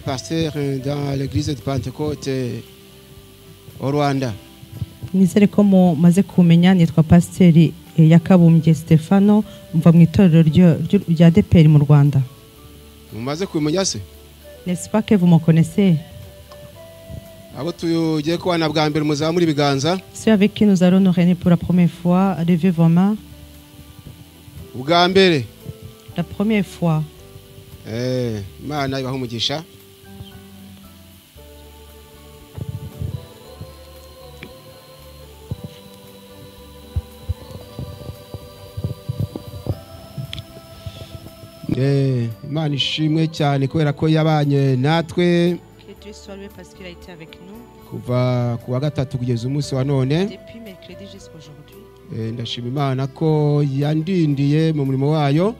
pasteur dans l'église de Pentecôte au Rwanda. nizere ko mumaze kumenya nitwa pasiteri Yakabumbye Stefano mva mu itorero rya DPR mu Rwanda. Mumaze kumenya se? N'est-ce pas que vous me connaissez? Abo tugiye kubana bwa mbere muzamuri biganza. Ceux avec qui nous allons nous réunir pour la première fois, levez vos mains. Ubwa mbere. La première fois. Imana ibaho umugisha. Imana ishimwe cyane kubera ko yabanye natwe kuva ku wa gatatu kugeza umunsi wa none. Ndashima Imana ko yandindiye mu murimo wayo.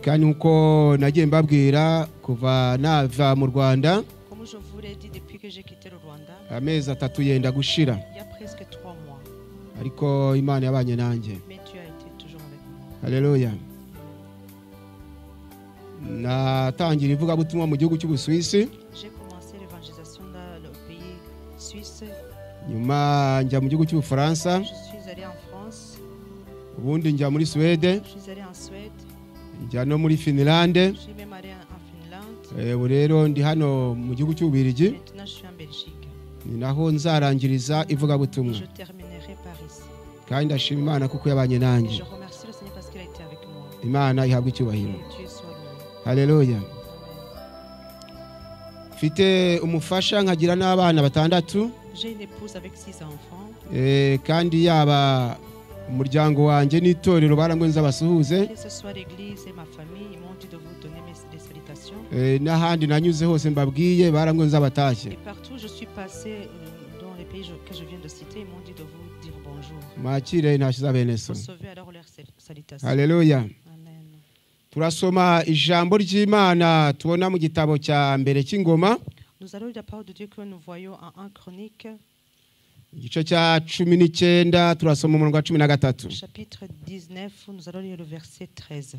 Kandi nkuko nagiye mbabwira kuva nava mu Rwanda amezi 3 yenda gushira, ariko Imana yabanye nanjye. Haleluya. Natangira ivugabutumwa mu gihugu cy'Ubusuwisi. Nyuma njya mu gihugu cy'Ubufaransa. Ubundi njya muri Suède. Njya no muri Finland. Ubu rero ndi hano mu gihugu cy'Ububirigi. Ni naho nzarangiriza ivugabutumwa. Kandi ndashima Imana kuko yabanye nanjye. Imana ihabwa icyubahiro. Haleluya. Mfite umufasha nkagira n'abana 6. Kandi yaba umuryango wanjye n'itorero barangwe nzabasuhuze. N'ahandi nanyuze hose mbabwiye barangwe nzabatashye. Makire nashiza beneso. Haleluya. Turasoma ijambo ry'Imana tubona mu gitabo cya mbere cy'Ingoma. Nous allons lire la parole de Dieu que nous voyons en 1 Chronique. Igice cya 19 turasoma umurongo wa 13. Chapitre 19, nous allons lire le verset 13.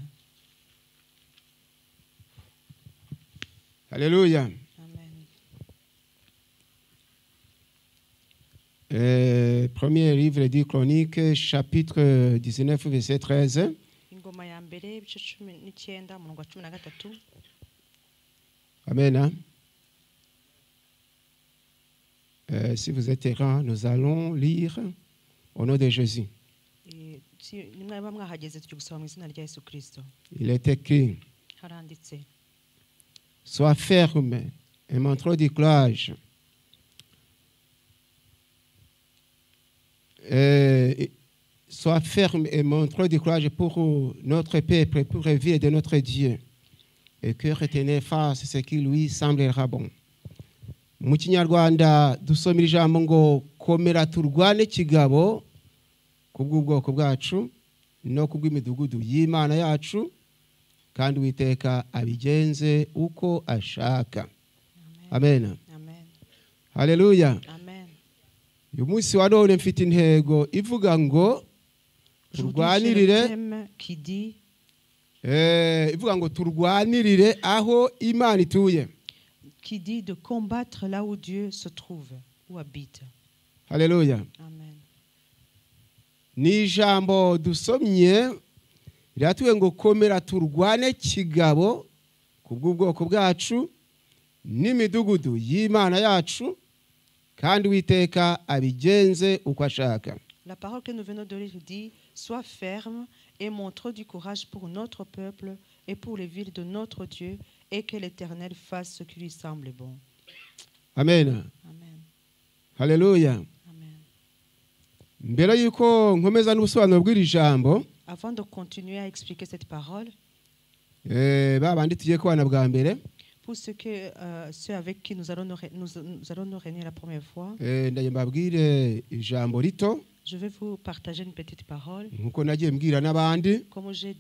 Alléluia. Amen. Premier livre de Chronique, chapitre 19, verset 13. Ingoma ya mbere ibice 19 umurongo wa 13. Amen. Si vous êtes errant, nous allons lire au nom de Jésus. Il est écrit: sois ferme et montre du courage. Sois ferme et montre du courage pour notre peuple, pour la vie de notre Dieu. Et que retenez face ce qui lui semblera bon. Mu Kinyarwanda dusomera ijambo ngo komera turwane kigabo kubw'ubwoko bwacu no kubw'imidugudu y'Imana yacu, kandi Uwiteka abigenze uko ashaka. Amen. Amen. Haleluya. Amen. Uyu munsi wa none mfite intego ivuga ngo turwanirire ivuga ngo turwanirire aho Imana ituye. Qui dit de combattre là où Dieu se trouve, où habite. Alléluia. Amen. Ni jambo dusomye ryatuwe ngo komera turwane kigabo kubw'ubwoko bwacu n'imidugudu y'Imana yacu, kandi Uwiteka abigenze uko ashaka. La parole que nous venons de lire dit: sois ferme et montre du courage pour notre peuple et pour les villes de notre Dieu, et que l'Éternel fasse ce qui lui semble bon. Amen. Amen. Haleluya. Amen. Mbere yuko nkomeza n'ubusobanuro bw'iri jambo, avant de continuer à expliquer cette parole, babandi tugiye kubana bwa mbere, pour ceux avec qui nous allons nous réunir la première fois, ndaye mbabwire ijambo rito. Je vais vous partager une petite parole. Nkuko nagiye mbwira n'abandi, comme j'en ai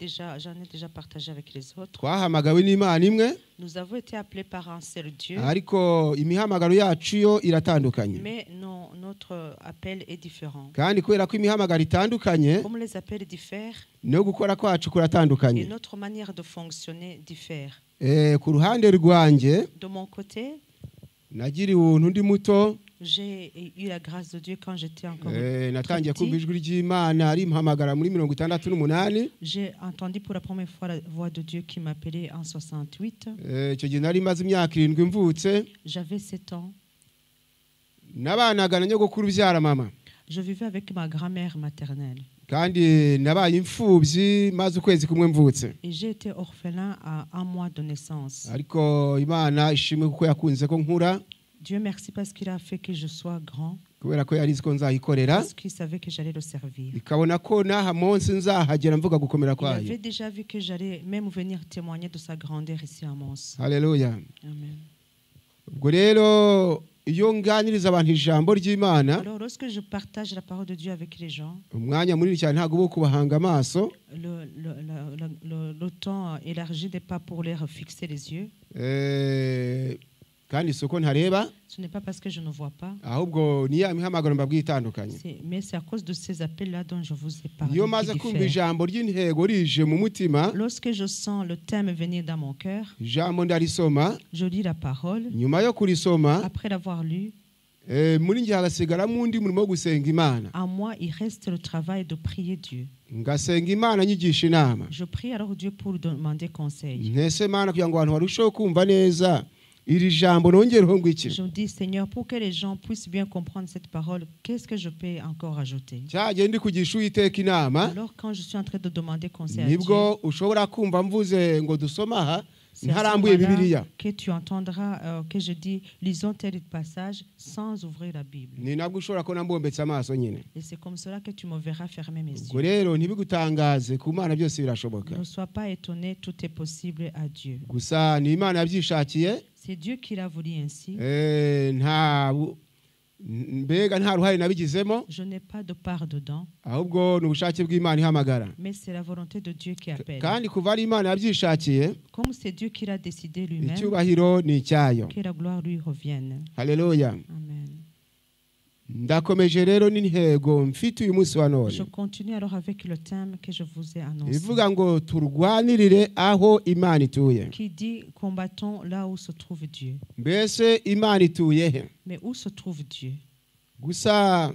déjà partagé avec les autres. Twahamagawe n'Imana imwe. Nous avons été appelés par un seul Dieu. Ariko imihamagaro yacu yo iratandukanye. Mais nos notre appel est différent. kandi kubera ko imihamagaro itandukanye Comme les appels diffèrent no gukora kwacu et kuratandukanye. notre manière de fonctionner diffère. Ku ruhande rwanjye De mon côté, nagiriwe ubuntu ndi muto, j'ai eu la grâce de Dieu quand j'étais encore natangiye très kumva petit. ijwi ry'Imana rimpamagara muri 68. J'ai entendu pour la première fois la voix de Dieu qui m'appelait en 68. Icyo gihe nari maze imyaka 7 mvutse, J'avais 7 ans. nabanaga na nyogokuru byara mama, Je vivais avec ma grand-mère maternelle. kandi nabaye imfubyi maze ukwezi kumwe mvutse. Et j'ai été orphelin à 1 mois de naissance. Ariko Imana ishimwe kuko yakunze ko nkura, Dieu merci parce qu'il a fait que je sois grand, kubera ko yari izi ko nzayikorera, parce qu'il savait que j'allais le servir. ikabona ko n'aha munsi nzahagera mvuga gukomera Il kwayo. avait déjà vu que j'allais même venir témoigner de sa grandeur ici à Mons. Haleluya. Amen. Ubwo rero iyo nganiriza abantu ijambo ry'Imana, Alors, lorsque je partage la parole de Dieu avec les gens, umwanya munini cyane ntabwo uba kubahanga amaso, le temps élargi n'est pas pour leur fixer les yeux. kandi isoko ntareba, Ce n'est pas parce que je ne vois pas, ahubwo ni ya mihamagaro mbabwiye itandukanye. mais c'est à cause de ces appels-là dont je vous ai parlé. Iyo qui maze kumva diffèrent. ijambo ry'intego rije mu mutima, Lorsque je sens le thème venir dans mon cœur, ijambo ndarisoma, je lis la parole. nyuma yo kurisoma, Après l'avoir lu, muri njye hagasigaramo undi murimo wo gusenga Imana. à moi, il reste le travail de prier Dieu. Ngasenga Imana nyigisha inama. Je prie alors Dieu pour demander conseil. Ntese Mana kugira ngo abantu barusheho kumva neza iri jambo nongereho ngo iki. Je dis, Seigneur, pour que les gens puissent bien comprendre cette parole, qu'est-ce que je peux encore ajouter? Cyagiye ndi kugisha Uwiteka inama, Alors, quand je suis en train de demander conseil à Dieu, nibwo ushobora kumva mvuze ngo dusoma aha c'est à ce ntarambuye moment-là Bibiliya. que tu entendras que je dis, lisons tel passage sans ouvrir la Bible. Ni nabwo ushobora kubona mbombetse amaso nyine. Et c'est comme cela que tu me verras fermer mes Ubwo yeux. rero ntibigutangaze ku Mana byose birashoboka. Ne sois pas étonné, tout est possible à Dieu. Gusa ni Imana yabyishakiye, C'est Dieu qui l'a voulu ainsi. mbega nta ruhare nabigizemo, Je n'ai pas de part dedans, ahubwo ni ubushake bw'Imana ihamagara. mais c'est la volonté de Dieu qui appelle. Kandi kuva ari Imana yabyishakiye, Comme c'est Dieu qui l'a décidé lui-même, icyubahiro ni icyayo. que la gloire lui revienne. Haleluya. Amen. Ndakomeje rero n'intego mfite uyu munsi wa none. Je continue alors avec le thème que je vous ai annoncé, Ivuga ngo turwanirire aho Imana ituye. qui dit combattons là où se trouve Dieu. Mbese Imana ituye he? Mais où se trouve Dieu? Gusa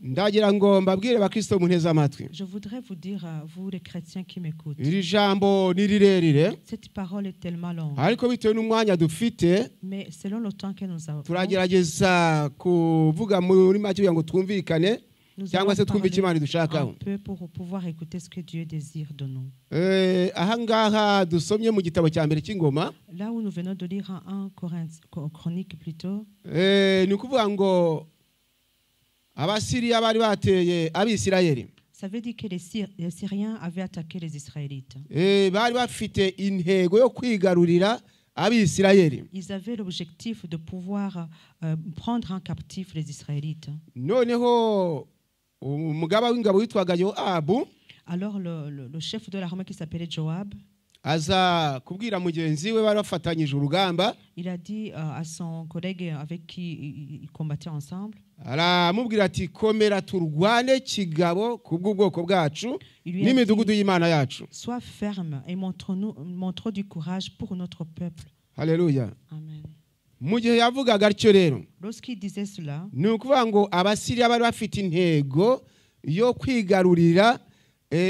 ndagira ngo mbabwire bakristo munteze amatwi. Je voudrais vous dire à vous les chrétiens qui m'écoutent, Iri jambo ni rirerire, cette parole est tellement longue, ariko bitewe n'umwanya dufite mais selon le temps que nous avons, turagerageza kuvuga muri make kugira ngo twumvikane nous cyangwa se allons twumve icyo Imana parler idushakaho. un peu pour pouvoir écouter ce que Dieu désire de nous. Aha ngaha dusomye mu gitabo cya mbere cy'ingoma, Là où nous venons de lire en 1 Chronique plutôt, ni ukuvuga ngo Abasiriya bari bateye Abisirayeli. ça veut dire que les Syriens avaient attaqué les Israélites. Bari bafite intego yo kwigarurira Abisirayeli. Ils avaient l'objectif de pouvoir prendre en captif les Israélites. Noneho umugaba w'ingabo witwaga Yoabu Alors le chef de l'armée qui s'appelait Joab, aza kubwira mugenzi we bari bafatanyije urugamba, il a dit à son collègue avec qui ils combattaient ensemble, aramubwira ati komera turwane kigabo kubw'ubwoko bwacu il lui a n'imidugudu dit, y'Imana yacu. sois ferme et montre du courage pour notre peuple. Haleluya. Amen. Mu gihe yavugaga atyo rero, Lorsqu'il disait cela, ni ukuvuga ngo Abasiriya bari bafite intego yo kwigarurira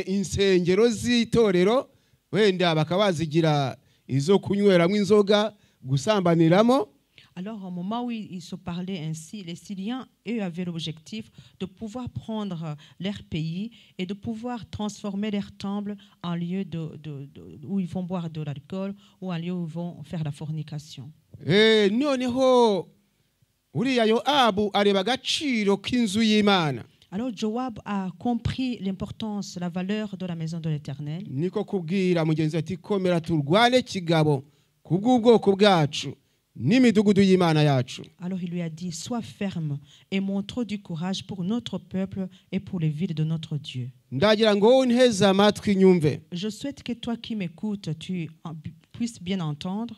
insengero z'itorero, wenda bakaba bazigira izo kunyweramo inzoga, gusambaniramo. alors au moment où ils se parlaient ainsi, les Syriens, eux, avaient l'objectif de pouvoir prendre leur pays et de pouvoir transformer leur temple en lieu où ils vont boire de l'alcool ou en lieu où ils vont faire la fornication. Noneho uriya Yoabu areba agaciro k'inzu y'Imana. Alors Joab a compris l'importance, la valeur de la maison de l'Éternel. Niko kubwira mugenzi ati komera turwane kigabo kubw'ubwoko bwacu n'imidugudu y'Imana yacu. Alors il lui a dit, sois ferme et montre du courage pour notre peuple et pour les villes de notre Dieu. Ndagira ngo wowe nteze amatwi nyumve. Je souhaite que toi qui m'écoutes, tu puisses bien entendre.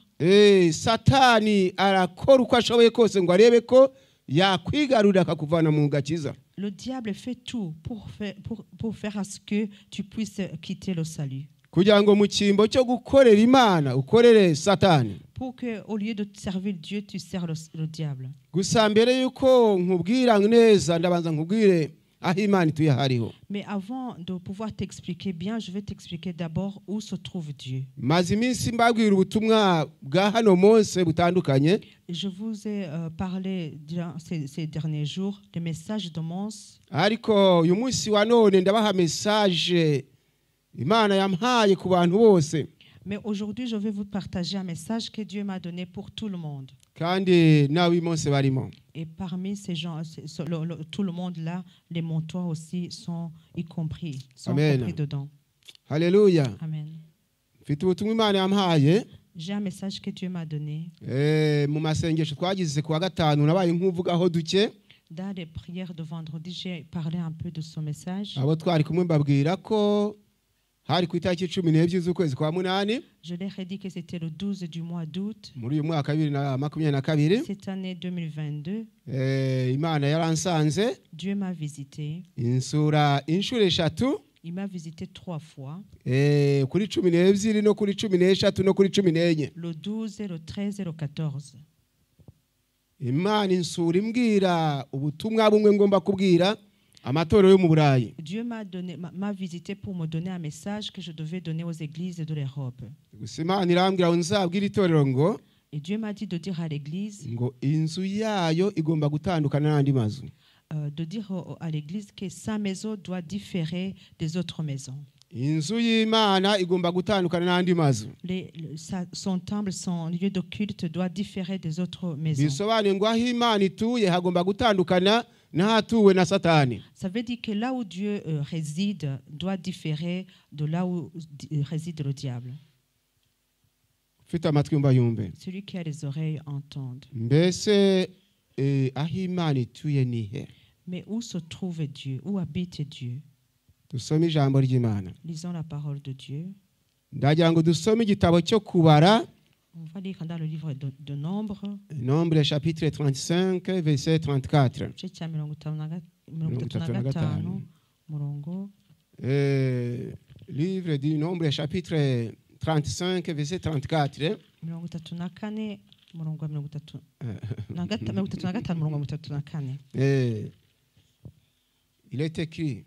Satani arakora uko ashoboye kose ngo arebe ko yakwigarurira akakuvana mu gakiza. Le diable fait tout pour faire à ce que tu puisses quitter le salut. Kugira ngo mu cyimbo cyo gukorera Imana ukorere Satani. Pour que au lieu de servir Dieu, tu sers le diable. Gusa mbere yuko nkubwira neza ndabanza nkubwire aho Imana ituye hariho. Mais avant de pouvoir t'expliquer bien, je vais t'expliquer d'abord où se trouve Dieu. Maze iminsi mbabwira ubutumwa bwa hano Mose butandukanye. Je vous ai parlé durant ces derniers jours des messages de Mose. Ariko uyu munsi wa none ndabaha message Imana yampaye ku bantu bose. Mais aujourd'hui, je vais vous partager un message que Dieu m'a donné pour tout le monde. Kandi nawe Mose barimo. Et parmi ces gens, tout le monde là, les montois aussi sont y compris, compris dedans. Alléluia. Amen. Mfite ubutumwa Imana yampaye. J'ai un message que Dieu m'a donné. Mu masengesho twagize ku wa gatanu nabaye nkuvugaho duke. Dans les prières de vendredi, j'ai parlé un peu de ce message. Abo twari kumwe mbabwira ko hari ku itariki 12 z'ukwezi kwa munani. Je leur ai dit que c'était le 12 du mois d'août. Muri uyu mwaka 2022. Cette année 2022. Imana yaransanze. Dieu m'a visité. Insura inshuro eshatu. Il m'a visité 3 fois. Kuri 12 no kuri 13 no kuri 14. Le 12, le 13 et le 14. Imana insura imbwira ubutumwa bumwe ngomba kubwira amatorero yo mu Burayi. Dieu m'a visité pour me donner un message que je devais donner aux églises de l'Europe. Imana irambwira nzabwira itorero ngo. Et Dieu m'a dit de dire à l'église ngo inzu yayo igomba gutandukana n'andi mazu. De dire à l'église que sa maison doit différer des autres maisons. Inzu y'Imana igomba gutandukana n'andi mazu. Son temple, son lieu de culte doit différer des autres maisons. Bisobanuye ngo aho Imana ituye hagomba gutandukana n'ahatuwe na Satani. Ça veut dire que là où Dieu réside doit différer de là où réside le diable. Fite amatwi umva yumve. Celui qui a les oreilles entende. Mbese aho Imana ituye ni he? Mais où se trouve Dieu? Où habite Dieu? Dusome ijambo ry'Imana. Lisons la parole de Dieu. Ndagira ngo dusome igitabo cyo kubara. On va lire dans le livre de Nombre. Nombre chapitre 35 verset 34. Livre du Nombre chapitre 35 verset 34. Il est écrit: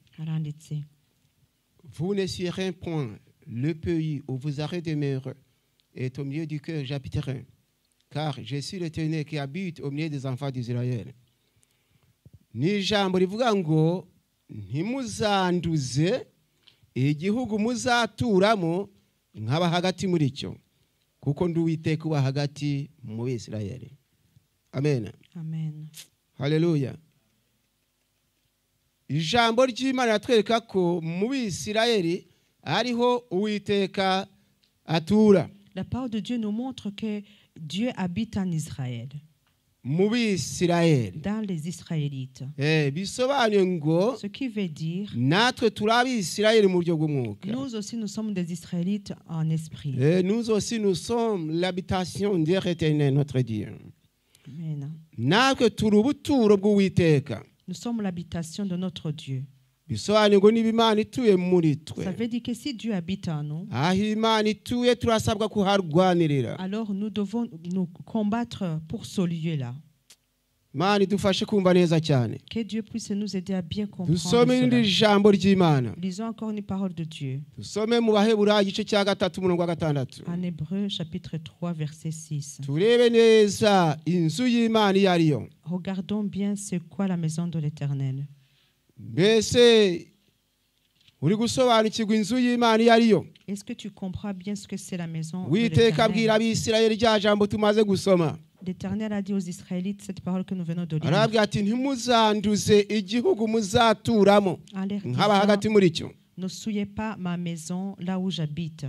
vous ne serez point le pays où vous aurez demeuré, et au milieu du cœur j'habiterai, car je suis l'Éternel qui habite au milieu des enfants d'Israël. Ni ijambo rivuga ngo ntimuzanduze igihugu muzaturamo nkaba hagati muri cyo, kuko ndi Uwiteka uba hagati mu Bisirayeli. Amen. Amen. Haleluya. Ijambo ry'Imana ratwereka ko mu Bisirayeli ariho Uwiteka atura. La parole de Dieu nous montre que Dieu habite en Israël. Mu Bisirayeli. Dans les Israélites. Bisobanuye ngo ce qui veut dire natwe turi Abisirayeli mu buryo bw'umwuka. Nous aussi nous sommes des Israélites en esprit. Nous aussi nous sommes l'habitation de l'Éternel notre Dieu. Amen. Natwe turi ubuturo bw'Uwiteka. Nous sommes l'habitation de notre Dieu. Ça veut dire que si Dieu habite en nous, alors nous devons nous combattre pour ce lieu-là. Que Dieu puisse nous aider à bien comprendre cela. Lisons encore une parole de Dieu. En Hébreux, chapitre 3, verset 6. Regardons bien c'est quoi la maison de l'Éternel. Est-ce que tu comprends bien ce que c'est la maison de l'Éternel? L'Éternel a dit aux Israélites cette parole que nous venons de lire. Ne souillez pas ma maison là où j'habite.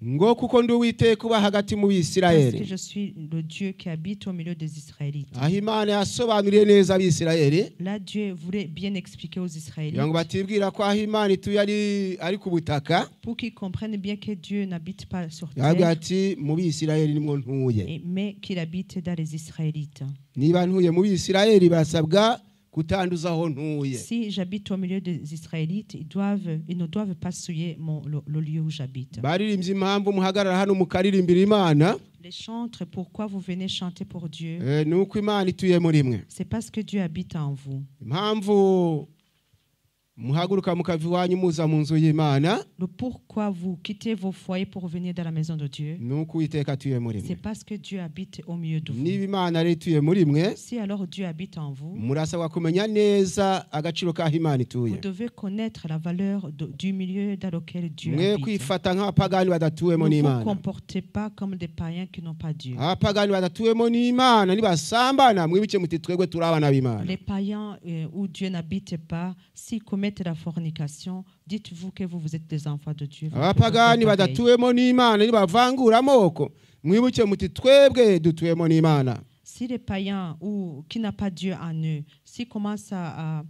ngo kuko ndi Uwiteka uba hagati mu Parce que Bisirayeli. je suis le Dieu qui habite au milieu des Israélites. Aho Imana yasobanuriye neza Abisirayeli Là, Dieu voulait bien expliquer aux Israélites kugira ngo batibwira ko aho Imana ituye ari ku butaka, pour qu'ils comprennent bien que Dieu n'habite pas sur yavuga terre, ati mu Bisirayeli nimwo ntuye. mais qu'il habite dans les Israélites. Niba ntuye mu Bisirayeli basabwa kutanduza aho ntuye. Si j'habite au milieu des Israélites, ils ne doivent pas souiller le lieu où j'habite. Baririmbye impamvu muhagarara hano mukaririmbira Imana, Les chantres, pourquoi vous venez chanter pour Dieu? nuko Imana ituye muri mwe. C'est parce que Dieu habite en vous. Impamvu muhaguruka mukava iwanyu muza mu nzu y'Imana, Le pourquoi vous quittez vos foyers pour venir dans la maison de Dieu, nuko Uwiteka atuye muri c'est mwe. parce que Dieu habite au milieu de vous. Niba Imana ari ituye muri mwe, Si alors Dieu habite en vous, murasabwa kumenya neza agaciro k'aho Imana vous ituye. devez connaître la valeur du milieu dans lequel Dieu Mwe habite. kwifata nk'abapagani badatuwemo Ne vous n'Imana. comportez pas comme des païens qui n'ont pas Dieu. Abapagani badatuwemo n'Imana nibasambana mwibuke muti twebwe turi abana b'Imana. Les païens où Dieu n'habite pas, s'ils commettent la fornication, dites-vous que vous êtes des enfants de Dieu. Vous Abapagani comportez pareil. badatuwemo n'Imana nibavangura amoko mwibuke muti twebwe dutuwemo n'Imana. Si les païens ou qui n'a pas Dieu en eux, s'ils commencent à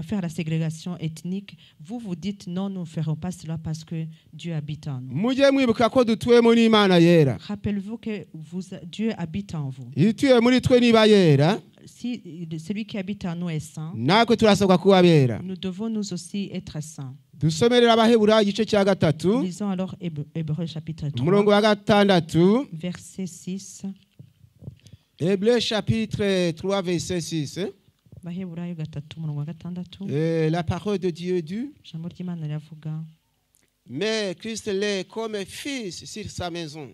faire la ségrégation ethnique, vous dites non, nous ne ferons pas cela parce que Dieu habite en nous. Mujye mwibuka ko dutuwemo n'Imana yera. Rappelez-vous que Dieu habite en vous. Ituye muri twe niba yera, Si celui qui habite en nous est saint, natwe turasabwa kuba bera. nous devons nous aussi être saints. Dusomerera Abaheburayo igice cya gatatu Lisons alors Hébreux chapitre umurongo 3, wa gatandatu. verset 6. Hébreux chapitre 3 verset 6. Baheburayo gatatu umurongo wa gatandatu. La parole de Dieu dit: Ijambo ry'Imana riravuga, mais Christ l'est comme fils sur sa maison.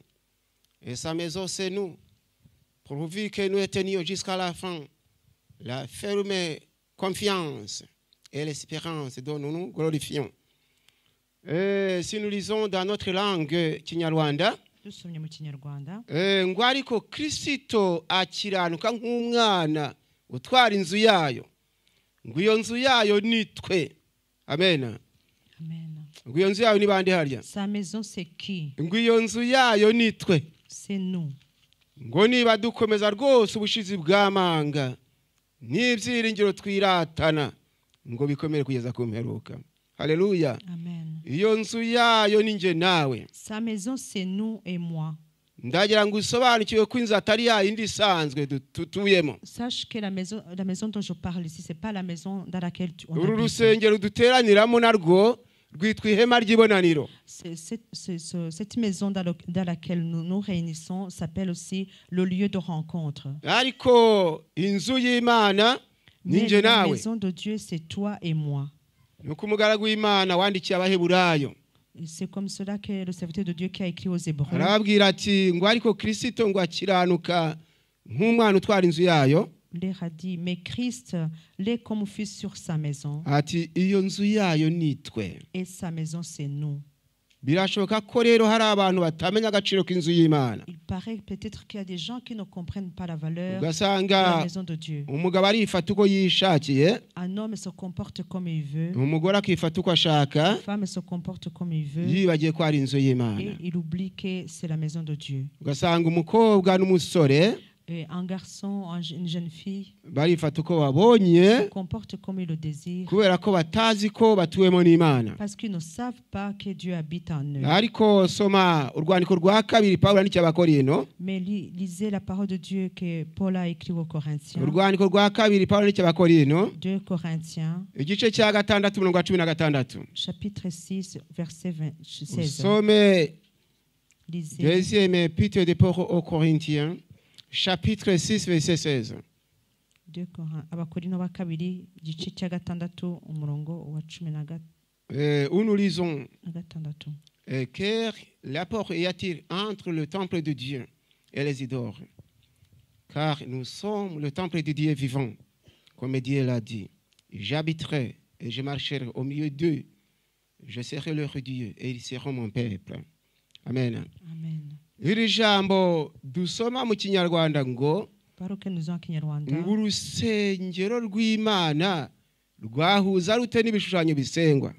Et sa maison, c'est nous. Pourvu que nous tenions jusqu'à la fin la ferme confiance et l'espérance dont nous nous glorifions. Si nous lisons dans notre langue Kinyarwanda, dusomye mu Kinyarwanda, ngo ariko Kristo akiranuka nk'umwana utwara inzu yayo, ngo iyo nzu yayo ni twe. Amen. Amen. Ngo iyo nzu yayo ni bande harya? Sa maison c'est qui? Ngo iyo nzu yayo ni twe. C'est nous. Ngo niba dukomeza rwose ubushizi bw'amanga n'ibyiringiro twiratana, ngo bikomere kugeza ku mperuka. Haleluya. Amen. Iyo nzu yayo ni nje nawe. Sa maison c'est nous et moi. Ndagira ngo usobanukiwe ko inzu atari ya yindi isanzwe tutuyemo. Sache que la maison dont je parle ici, c'est pas la maison dans laquelle on Uru habite. rusengero duteraniramo narwo rwitwa ihema ry'ibonaniro. Cette maison dans laquelle nous nous réunissons s'appelle aussi le lieu de rencontre. Ariko inzu y'Imana ni Mais nje la nawe. maison de Dieu, c'est toi et moi. Nuko umugaragu w'Imana wandikiye Abaheburayo Et c'est comme cela que le serviteur de Dieu qui a écrit aux Hébreux, arababwira ati ngo ariko Kristo ngo akiranuka nk'umwana utwara inzu yayo, leur a dit, mais Christ l'est comme fils sur sa maison, ati iyo nzu yayo ni twe. et sa maison, c'est nous. Birashoboka ko rero hari abantu batamenya agaciro k'inzu y'Imana. Il paraît peut-être qu'il y a des gens qui ne comprennent pas la valeur de la Ugasanga maison de Dieu. umugabo arifata uko yishakiye, Un homme se comporte comme il veut, umugore akifata uko ashaka, une femme se comporte comme il veut, yibagiye ko ari inzu y'Imana. et il oublie que c'est la maison de Dieu. Ugasanga umukobwa n'umusore Et un garçon, une jeune fille barifata uko babonye se comporte comme il le désire kubera ko batazi ko batuwemo n'Imana. parce qu'ils ne savent pas que Dieu habite en eux. Ariko soma urwandiko rwa kabiri Pawulo yandikiye Abakorinto, Mais lisez la parole de Dieu que Paul a écrit aux Corinthiens. urwandiko rwa kabiri Pawulo yandikiye Abakorinto 2 Corinthiens, igice cya gatandatu umurongo wa 16. chapitre 6, verset 16. Usome Lisez deuxième épître de Paul aux Corinthiens, chapitre 6 verset 16. Abakorinto ba kabiri igice cya gatandatu umurongo wa 16. Où nous lisons Gatandatu. car l'apport y a-t-il entre le temple de Dieu et les idoles? Car nous sommes le temple de Dieu vivant, comme Dieu l'a dit. J'habiterai et je marcherai au milieu d'eux. Je serai leur Dieu et ils seront mon peuple. Amen. Amen. Iri jambo dusoma mu Kinyarwanda ngo Paroke nous en Kinyarwanda. urusengero rw'Imana rwahuza rute n'ibishushanyo bisengwa,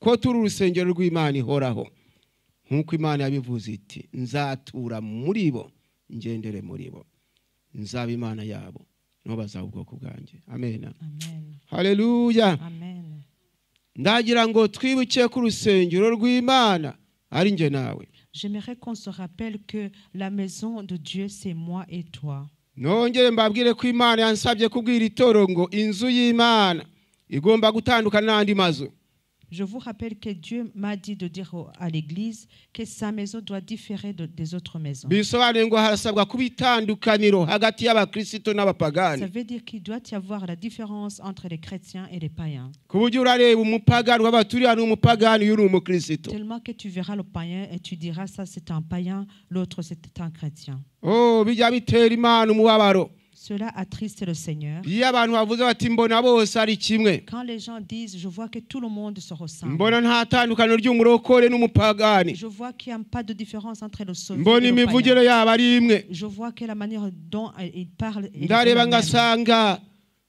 ko turi urusengero rw'Imana ihoraho. nk'uko imana yabivuze iti nzatura muri bo ngendere muri bo nzaba imana yabo nibo bazaba ubwoko bwanjye. Amen. Amen. Haleluya. Amen. ndagira ngo twibuke ku rusengero rw'Imana ari nje nawe. J'aimerais qu'on se rappelle que la maison de Dieu, c'est moi et toi. nongere mbabwire ko Imana yansabye kubwira itoro ngo inzu y'Imana igomba gutandukana n'andi mazu. Je vous rappelle que Dieu m'a dit de dire à l'église que sa maison doit différer des autres maisons. bisobanuye ngo harasabwa kuba itandukaniro hagati y'abakristo n'abapagani. Ça veut dire qu'il doit y avoir la différence entre les chrétiens et les païens. ku buryo urareba umupagani w'abaturiya n'umupagani y'uri umukristo. Tellement que tu verras le païen et tu diras ça c'est un païen, l'autre c'est un chrétien. Oh, bijya bitera Imana umubabaro. Cela attriste le Seigneur. iyo abantu bavuze bati mbona bose ari kimwe. Quand les gens disent je vois que tout le monde se ressemble. mbona nta tandukaniro ry'umurokore n'umupagani. Je vois qu'il n'y a pas de différence entre le sauvé mbona et le imivugiro païen. yabo ari imwe. Je vois que la manière dont il parle est la ndareba même. ngasanga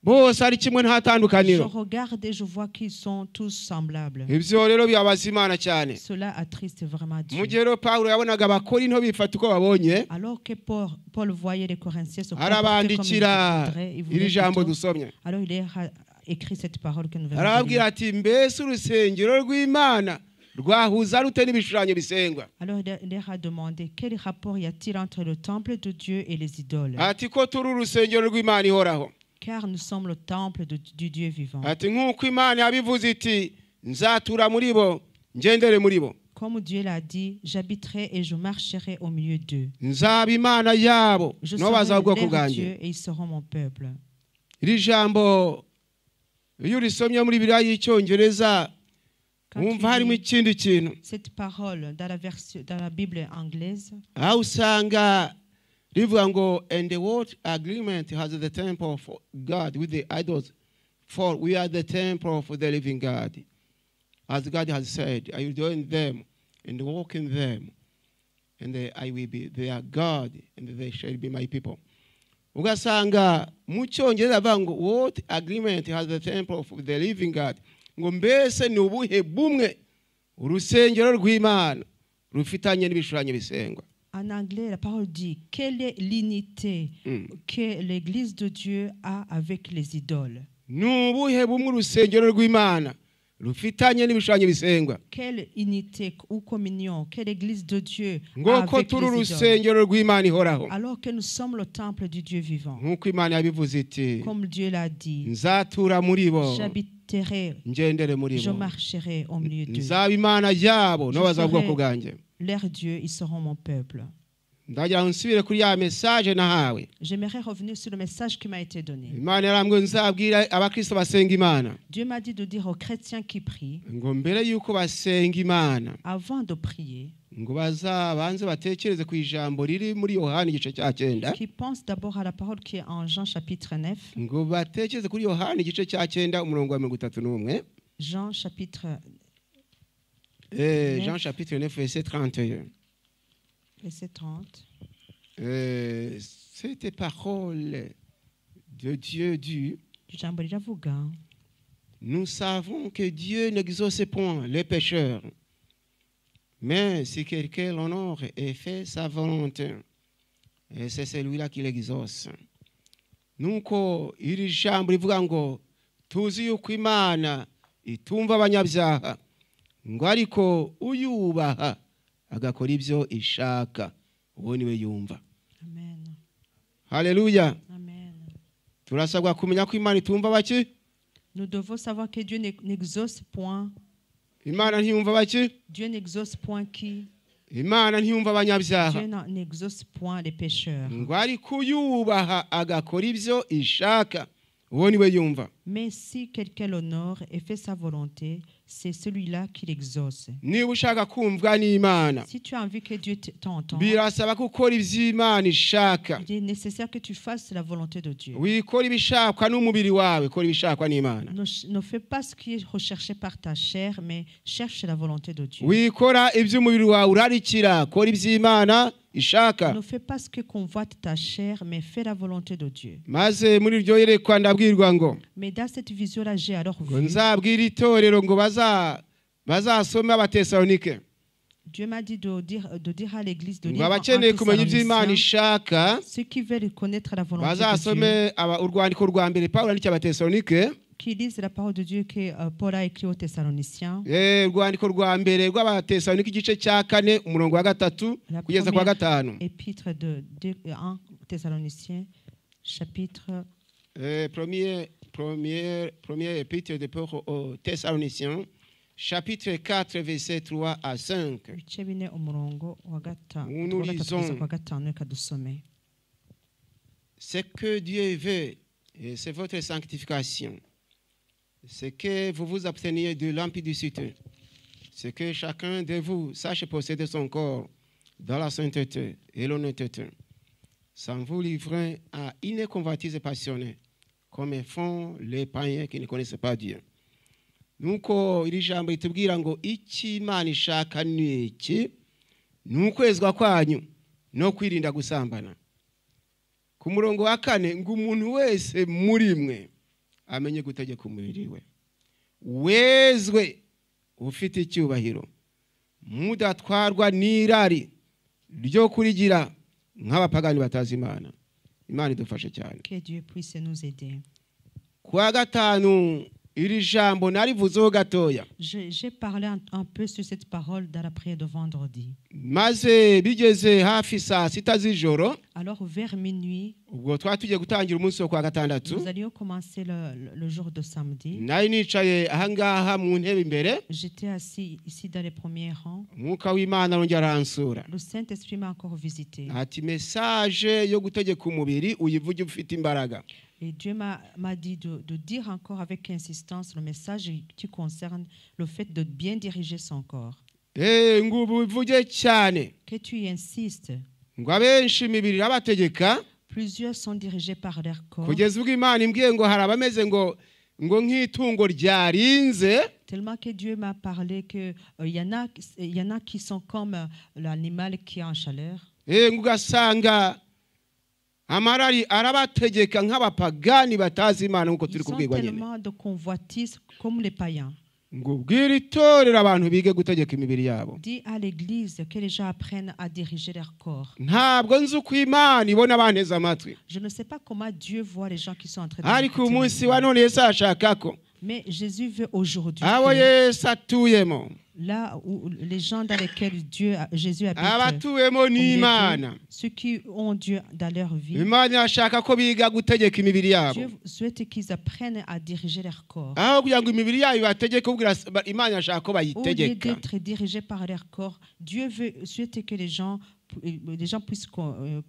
bose ari kimwe nta Je tandukaniro. regarde et je vois qu'ils sont tous semblables. ibyo rero byabaza Imana cyane. Cela attriste vraiment Dieu. mu gihe rero Pawulo yabonaga abakorinto bifata uko babonye, Alors que Paul voyait les Corinthiens se comporter comme il arabandikira voudrait, il iri voulait jambo plutôt- dusomye. alors il a écrit cette parole que nous venons de arababwira lire. ati mbese urusengero rw'Imana rwahuza rute n'ibishushanyo bisengwa. Alors il leur a demandé quel rapport y a-t-il entre le temple de Dieu et les idoles? ati ko turi urusengero rw'Imana ihoraho. Car nous sommes le temple du Dieu vivant. ati nk'uko Imana yabivuze iti nzatura muri bo ngendere muri bo. Comme Dieu l'a dit, j'habiterai et je marcherai au milieu d'eux. nzaba Imana yabo Je no bazaba serai ubwoko leur bwanjye. Dieu et ils seront mon peuple. iri jambo iyo urisomye muri Bibiliya y'Icyongereza Quand tu wumva harimo lis ikindi kintu. cette parole dans la Bible anglaise, aho usanga rivuga ngo and the what agreement has the temple of God with the idols, for we are the temple of the living God, as God has said, I will dwell in them and walk in them, and I will be their God and they shall be my people. ugasanga mu Cyongereza bavuga ngo what agreement has the temple of the living God, ngo mbese ni ubuhe bumwe urusengero rw'Imana rufitanye n'ibishushanyo bisengwa. en anglais, la parole dit quelle est l'unité que l'Église de Dieu a avec les idoles? ni ubuhe bumwe urusengero rw'Imana rufitanye n'ibishushanyo bisengwa. Quelle unité ou communion que l'Église de Dieu a ngo ko avec turi les idoles? urusengero rw'Imana ihoraho. Alors que nous sommes le temple du Dieu vivant. nk'uko Imana yabivuze iti Comme Dieu l'a dit, nzatura muri bo j'habiterai, ngendere muri je bo marcherai au milieu d'eux. nzaba Imana yabo no bazaba ubwoko bwanjye. Leur Dieu, ils seront mon peuple. ndagira ngo nsubire kuri ya message nahawe. J'aimerais revenir sur le message qui m'a été donné. Imana yarambwiye nzabwira abakristo basenga Imana Dieu m'a dit de dire aux chrétiens qui prient, ngo mbere yuko basenga Imana avant de prier, ngo bazabanze batekereze ku ijambo riri muri Yohana igice cya 9, qui pensent d'abord à la parole qui est en Jean chapitre 9. ngo batekereze kuri Yohana igice cya 9 umurongo wa 31. Jean chapitre Jean chapitre 9 verset 31. verset 30. Cette parole de Dieu dit, Ijambo riravuga, nous savons que Dieu n'exauce point les pécheurs, mais si quelqu'un l'honore et fait sa volonté, et c'est celui-là qui l'exauce. Nuko iri jambo rivuga ngo tuzi yuko Imana itumva abanyabyaha, ngo ariko uyubaha agakora ibyo ishaka uwo niwe yumva. Amen. Haleluya. Amen. turasabwa kumenya ko Imana itumva baki. Nous devons savoir que Dieu n'exauce point. Imana ntiyumva baki. Dieu n'exauce point qui? Imana ntiyumva abanyabyaha. Dieu n'exauce point les pécheurs. ngo ariko uyubaha agakora ibyo ishaka uwo niwe yumva. Mais si quelqu'un l'honore et fait sa volonté, c'est celui-là qui l'exauce. niba ushaka kumvwa n'Imana, Si tu as envie que Dieu t'entende, birasaba ko ukora iby'Imana ishaka. il est nécessaire que tu fasses la volonté de Dieu. wikora ibishakwa n'umubiri wawe, kora ibishakwa n'Imana. Ne fais pas ce qui est recherché par ta chair, mais cherche la volonté de Dieu. wikora iby'umubiri wawe urarikira, kora iby'Imana ishaka. Ne fais pas ce que convoite ta chair, mais fais la volonté de Dieu. maze muri iryo yerekwa ndabwirwa ngo Mais dans cette vision-là, j'ai alors ngo vu nzabwira itorero ngo bazasome Abatesalonike Dieu m'a dit de dire à l'église de ngo lire en abakeneye kumenya ibyo Imana Thessaloniciens, ishaka ceux qui veulent connaître la volonté de Dieu, bazasome urwandiko rwa mbere Pawulo yandikiye Abatesalonike, qui lisent la parole de Dieu que Paul a écrit aux Thessaloniciens. urwandiko rwa mbere rw'Abatesalonike igice cya 4 umurongo wa 3 La kugeza kwa première 5. épître de 1 Thessaloniciens, chapitre Première épître de Paul aux Thessaloniciens, chapitre 4, versets 3 à 5. ibice bine umurongo wa Nous lisons. kwa gatanu, reka dusome. Ce que Dieu veut, et c'est votre sanctification. C'est que vous vous absteniez de l'impudicité. C'est que chacun de vous sache posséder son corps dans la sainteté et l'honnêteté, sans vous livrer à une convoitise passionnée, comme font les païens qui ne connaissent pas Dieu. Nuko iri jambo ritubwira ngo iki Imana ishaka ni iki, nukwezwa kwanyu no kwirinda gusambana. Ku murongo wa 4 ngo umuntu wese muri mwe amenye gutegeka umubiri we, wezwe ufite icyubahiro, mudatwarwa n'irari ryo kurigira nk'abapagani batazi Imana. Imana idufashe cyane. Que Dieu puisse nous aider. Kwa 5 iri jambo narivuzeho gatoya, J'ai parlé un peu sur cette parole dans la prière de vendredi. maze bigeze hafi saa 6 z'ijoro, Alors vers minuit, ubwo twari tugiye gutangira umunsi wo kwa 6, nous allions commencer le jour de samedi. nari nicaye ahangaha mu ntebe imbere, J'étais assis ici dans les premiers rangs. umwuka w'Imana arongera aransura Le Saint-Esprit m'a encore visité. ati message yo gutegeka umubiri uyivuge ufite imbaraga. Et Dieu m'a dit de dire encore avec insistance le message qui concerne le fait de bien diriger son corps. ngo ubivuge cyane, Que tu y insistes. ngo abenshi imibiri irabategeka, Plusieurs sont dirigés par leur corps. kugeza ubwo Imana imbwiye ngo hari abameze ngo nk'itungo ryarinze, Tellement que Dieu m'a parlé que y en a qui sont comme l'animal qui est en chaleur. ngo ugasanga amarari arabategeka nk'abapagani batazi Imana nk'uko Ils turi sont kubwirwa nyine. tellement de convoitise comme les païens. ngo ubwire itorero abantu bige gutegeka imibiri yabo. Dis à l'église que les gens apprennent à diriger leur corps. Ntabwo nzi uko Imana ibona abanteze amatwi, Je ne sais pas comment Dieu voit les gens qui sont en train de ariko m'écouter umunsi maintenant. wa none Yesu ashaka ko Mais Jésus veut aujourd'hui abo que Yesu atuyemo, là où les gens dans lesquels Jésus habite, abatuwemo n'Imana, ceux qui ont Dieu dans leur vie, Imana ashaka ko biga gutegeka imibiri yabo, Dieu souhaite qu'ils apprennent à diriger leur corps. aho kugira ngo imibiri yayo bategeke, ubwira Imana ashaka ko Au lieu bayitegeka. d'être dirigés par leur corps, Dieu souhaite que les gens puissent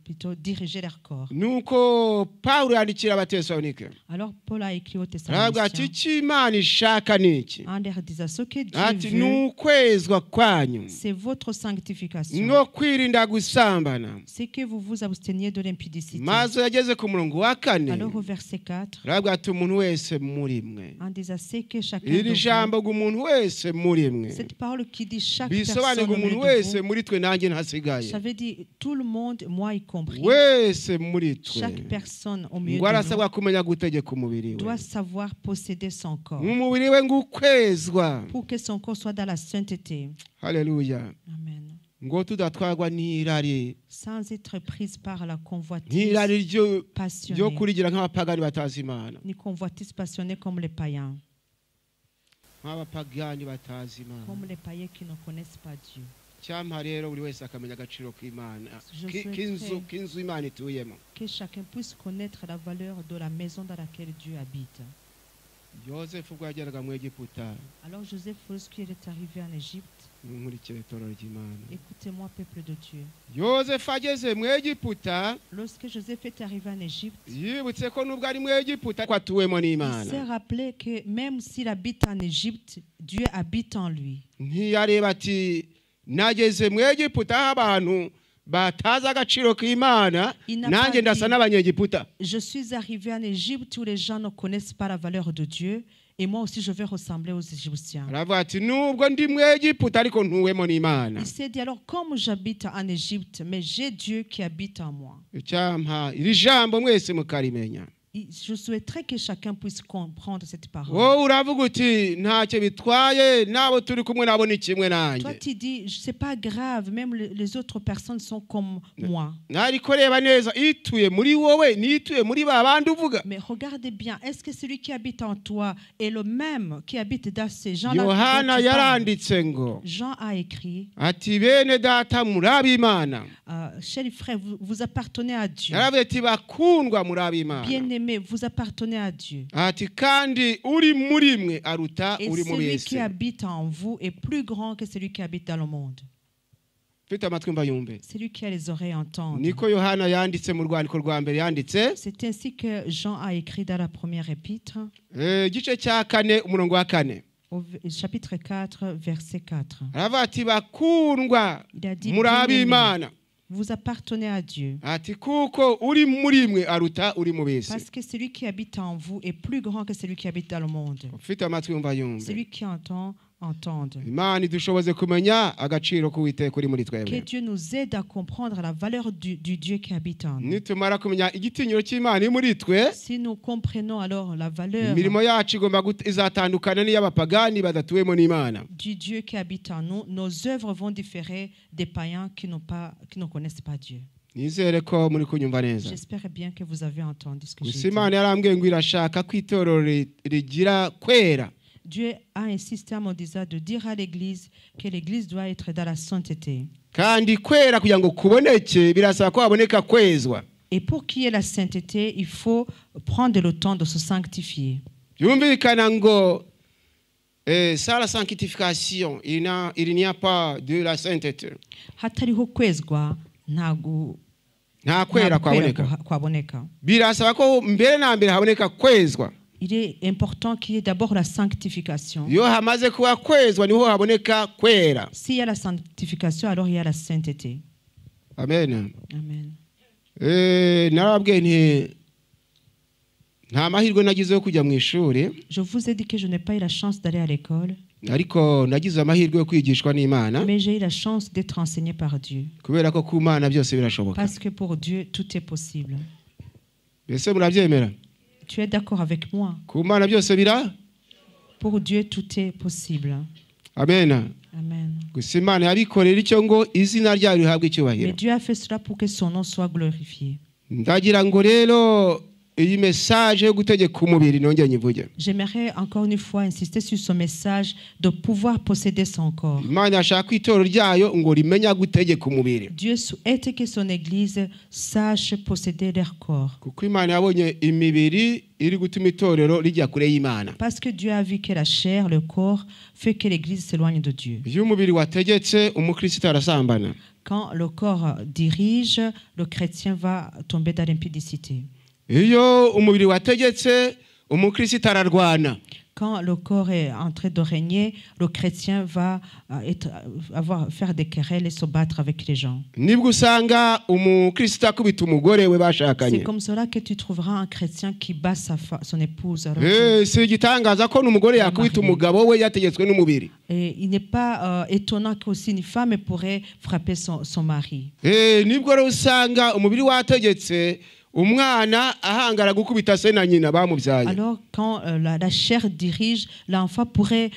plutôt diriger leur corps. Nuko Pawulo yandikira Abatesalonike, Alors Paul a écrit aux aravuga ati Thessaloniciens icyo Imana ishaka ni iki, en leur disant ce que ati Dieu veut, nukwezwa kwanyu c'est votre sanctification. no kwirinda gusambana. C'est que vous vous absteniez de l'impudicité. Maze yageze ku murongo wa 4, Alors au verset 4, aravuga ati umuntu wese muri mwe. en disant c'est que chacun Iri de vous, jambo ngo umuntu wese muri mwe cette parole qui dit chaque bisobanuye personne ngo au milieu umuntu de wese vous, muri twe nanjye ntasigaye, ça veut dire tout le monde, moi y compris, wese muri twe chaque personne au milieu ngo de arasabwa kumenya gutegeka umubiri nous we, doit savoir posséder son corps umubiri we ngo ukwezwa. pour que son corps soit dans la sainteté. Haleluya. Amen. ngo tudatwarwa n'irari, Sans être prise par la convoitise n'irari ryo passionnée, kurigira nk'abapagani batazi Imana, ni convoitise passionnée comme les païens, nk'abapagani batazi Imana. comme les païens qui ne connaissent pas Dieu. Cyampa rero buri wese akamenya agaciro k'Imana, Je k'inzu Imana ituyemo. Que chacun puisse connaître la valeur de la maison dans laquelle Dieu habite. Yosefu ubwo yageraga mu Egiputa, Alors Joseph, lorsqu'il est arrivé en Égypte, nkurikire itorero ry'Imana, écoutez-moi, peuple de Dieu. Yosefu ageze mu Egiputa, Lorsque Joseph est arrivé en Égypte, yibutse ko nubwo ari mu Egiputa ko atuwemo il s'est n'Imana. rappelé que même s'il habite en Égypte, Dieu habite en lui. Ntiyareba ati nageze mu Egiputa aho abantu batazi agaciro k'Imana, nanjye ndasa n'abanyegiputa. Je suis arrivé en Égypte où les gens ne connaissent pas la valeur de Dieu, et moi aussi je vais ressembler aux Égyptiens. Aravuga ati nubwo ndi mu Egiputa ariko ntuwemo n'Imana. Il s'est dit alors, comme j'habite en Égypte, mais j'ai Dieu qui habite en moi. Icyampa iri jambo mwese mukarimenya. Je souhaiterais que chacun puisse comprendre cette parole. wowe uravuga uti ntacyo bitwaye n'abo turi kumwe nabo ni kimwe Toi, nanjye. tu dis, c'est pas grave, même les autres personnes sont comme moi. ariko reba neza ituye muri wowe n'ituye muri ba bandi uvuga. Mais regardez bien, est-ce que celui qui habite en toi est le même qui habite dans ces gens-là? Yohana dont tu parles? yaranditse ngo Jean a écrit, ati bene data muri ab'Imana. chers frères, vous appartenez à Dieu. yaravuze ati bakundwa muri ab'Imana. Bien-aimés, vous appartenez à Dieu. ati kandi uri muri mwe aruta Et uri mu celui bese. qui habite en vous est plus grand que celui qui habite dans le monde. Mfite amatwi mba yumve. Celui qui a les oreilles entende. niko Yohana yanditse mu rwandiko rwa mbere yanditse C'est ainsi que Jean a écrit dans la première épître, igice cya 4 umurongo wa 4. au chapitre 4, verset 4. aravuga ati bakundwa Il a dit, muri bien-aimés, ab'Imana. vous appartenez à Dieu. ati kuko uri muri mwe aruta uri mu bese. Parce que celui qui habite en vous est plus grand que celui qui habite dans le monde. ufite amatwi yumva yumve. Celui qui entend, entende. Imana idushoboze kumenya agaciro k'Uwiteka uri muri Que twebwe. Dieu nous aide à comprendre la valeur du Dieu qui habite en nous. nitumara kumenya igitinyiro cy'Imana iri muri twe, Si nous comprenons alors la valeur imirimo yacu igomba izatandukana n'iy'abapagani badatuwemo n'Imana. du Dieu qui habite en nous, nos œuvres vont différer des païens qui ne connaissent pas Dieu. nizere ko muri kunyumva neza. J'espère bien que vous avez entendu ce que j'ai gusa dit. Imana yarambwiye ngo irashaka ko itorero rigira kwera. Dieu a insisté à mon désir de dire à l'Église que l'Église doit être dans la sainteté. kandi kwera kugira ngo kuboneke birasaba ko haboneka kwezwa. Et pour qu'il y ait la sainteté, il faut prendre le temps de se sanctifier. byumvikana ngo sans la sanctification il n'y a pas de la sainteté. Hatariho kwezwa nta nta kwera kwaboneka. birasaba ko mbere na mbere haboneka kwezwa. Il est important qu'il y ait d'abord la sanctification. iyo hamaze kuba kwezwa niho haboneka kwera. S'il y a la sanctification, alors il y a la sainteté. Amen. Amen. narababwiye nti nta mahirwe nagize yo kujya mu ishuri, Je vous ai dit que je n'ai pas eu la chance d'aller à l'école, ariko nagize amahirwe yo kwigishwa n'Imana, mais j'ai eu la chance d'être enseigné par Dieu. kubera ko ku Mana byose birashoboka. Parce que pour Dieu, tout est possible. Mbese murabyemera? Tu es d'accord avec moi? Ku Mana byose Pour Dieu, tout est possible. Amen. Amen. gusa Imana yabikorera icyo ngo izina ryayo rihabwe Mais icyubahiro. Dieu a fait cela pour que son nom soit glorifié. ndagira ngo rero iyi message yo gutegeka umubiri nongeye nyivuge. J'aimerais encore une fois insister sur ce message de pouvoir posséder son corps. Imana yashaka itorero ryayo ngo rimenya gutegeka umubiri, Dieu souhaite que son Église sache posséder leur corps. kuko Imana yabonye imibiri iri gutuma itorero rijya kure y'Imana. Parce que Dieu a vu que la chair, le corps, fait que l'Église s'éloigne de Dieu. iyo umubiri wategetse umukristo arasambana. Quand le corps dirige, le chrétien va tomber dans l'impudicité. iyo umubiri wategetse umukristo ararwana. Quand le corps est en train de régner, le chrétien va faire des querelles et se battre avec les gens. nibwo usanga umukristo akubita umugore we C'est bashakanye. comme cela que tu trouveras un chrétien qui bat son épouse. si igitangaza ko n'umugore yakubita umugabo we yategetswe n'umubiri. Et il n'est pas étonnant qu'aussi une femme pourrait frapper son mari. nibwo rero usanga umubiri wategetse umwana ahangara gukubita se na nyina bamubyaye. Alors, quand la chair dirige, l'enfant pourrait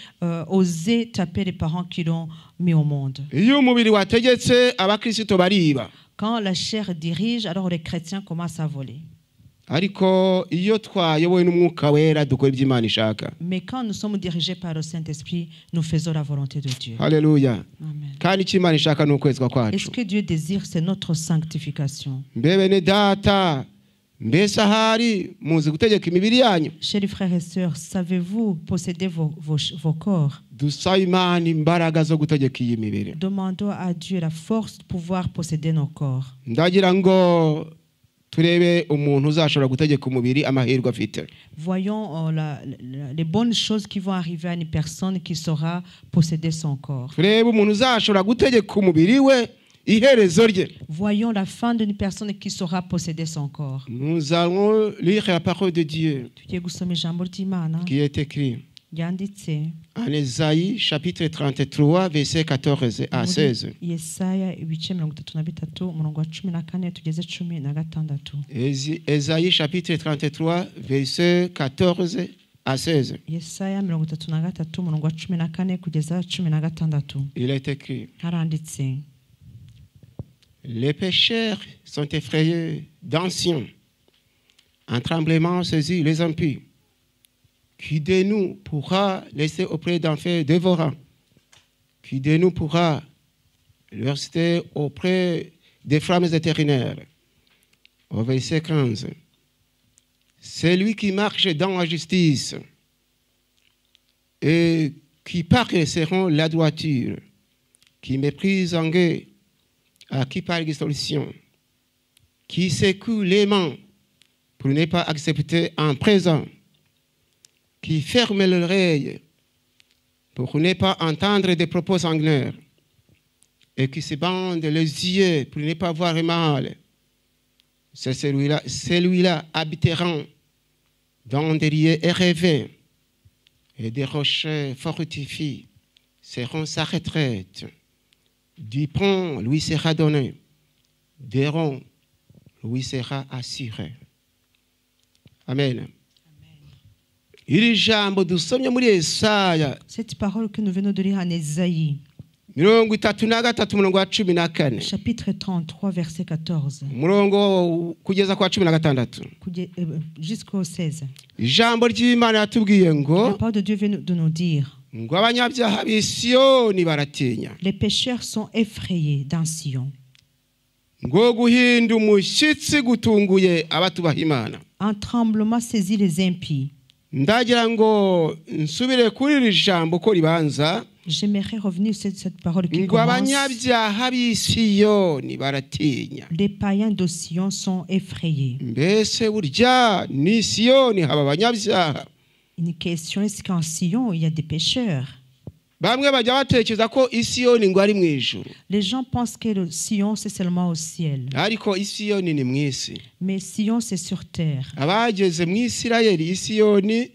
oser taper les parents qui l'ont mis au monde. iyo umubiri wategetse abakristo bariba. Quand la chair dirige, alors les chrétiens commencent à voler. ariko iyo twayobowe n'umwuka wera dukora ibyo Imana ishaka. Mais quand nous sommes dirigés par le Saint-Esprit, nous faisons la volonté de Dieu. Haleluya. Amen. kandi icyo Imana ishaka ni ukwezwa Et ce kwacu. que Dieu désire, c'est notre sanctification. mbe bene data mbese ahari muzi gutegeka imibiri yanyu. Chers frères et sœurs, savez-vous posséder vos corps? dusabe Imana imbaraga zo gutegeka iyi mibiri. Demandons à Dieu la force de pouvoir posséder nos corps. ndagira ngo turebe umuntu uzashobora gutegeka umubiri amahirwe afite. Voyons les bonnes choses qui vont arriver à une personne qui saura posséder son corps. turebe umuntu uzashobora gutegeka umubiri we iherezo rye. Voyons la fin d'une personne qui saura posséder son corps. nous allons lire la parole de Dieu Tugiye gusoma ijambo ry'Imana qui est écrit yanditse en Ésaïe chapitre 33 verset 14 à 16. Yesaya ibice 33 umurongo wa 14 tugeze 16. Ésaïe chapitre 33 verset 14 à 16. Yesaya 33 umurongo wa 14 kugeza 16. Il est écrit: Haranditse les pécheurs sont effrayés d'anciens. Un tremblement saisit les impies. Qui de nous pourra laisser auprès d'un feu dévorant? Qui de nous pourra le rester auprès des flammes éternelles? Au verset 15. Celui qui marche dans la justice et qui parle selon la droiture, qui méprise en guet, à qui parle extorsion, qui secoue les mains pour ne pas accepter un présent, qui ferme l'oreille pour ne pas entendre des propos sanguinaires, et qui se bande les yeux pour ne pas voir mal, c'est celui-là habitera dans des lieux élevés, et des rochers fortifiés seront sa retraite. Du pont lui sera donné, des ronds lui sera assuré. Amen. Iri jambo dusomye muri Yesaya cette parole que nous venons de lire en Ésaïe 33 umurongo wa 14 chapitre 33 verset 14 umurongo kugeza kwa 16 jusqu'au 16. Ijambo ry'Imana yatubwiye ngo La parole de Dieu vient de nous dire ngo abanyabyaha b'i Siyoni baratinya, les pécheurs sont effrayés dans Sion. ngo guhinda umushyitsi gutunguye abatubaha Imana. Un tremblement saisit les impies. Ndagira ngo nsubire kuri iri jambo ko ribanza. J'aimerais revenir sur cette parole qui ngo commence. abanyabyaha b'i Siyoni baratinya. Les païens de Sion sont effrayés. Mbese burya ni Siyoni haba abanyabyaha? Une question, est-ce qu'en Sion, il y a des pécheurs? Bamwe bajya batekereza ko i Siyoni ngo ari mu ijuru. Les gens pensent que le Sion, c'est seulement au ciel. Ariko i Siyoni ni mu isi. Mais Sion, c'est sur terre. Abageze mu Isirayeli i Siyoni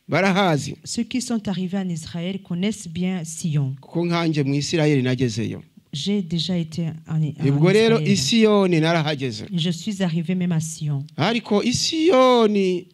barahazi. Ceux qui sont arrivés en Israël connaissent bien Sion. Kuko nkanjye mu Isirayeli nagezeyo. J'ai déjà été en Ubwo rero i Israël. Siyoni narahageze. Je suis arrivé même à Sion. Ariko i Siyoni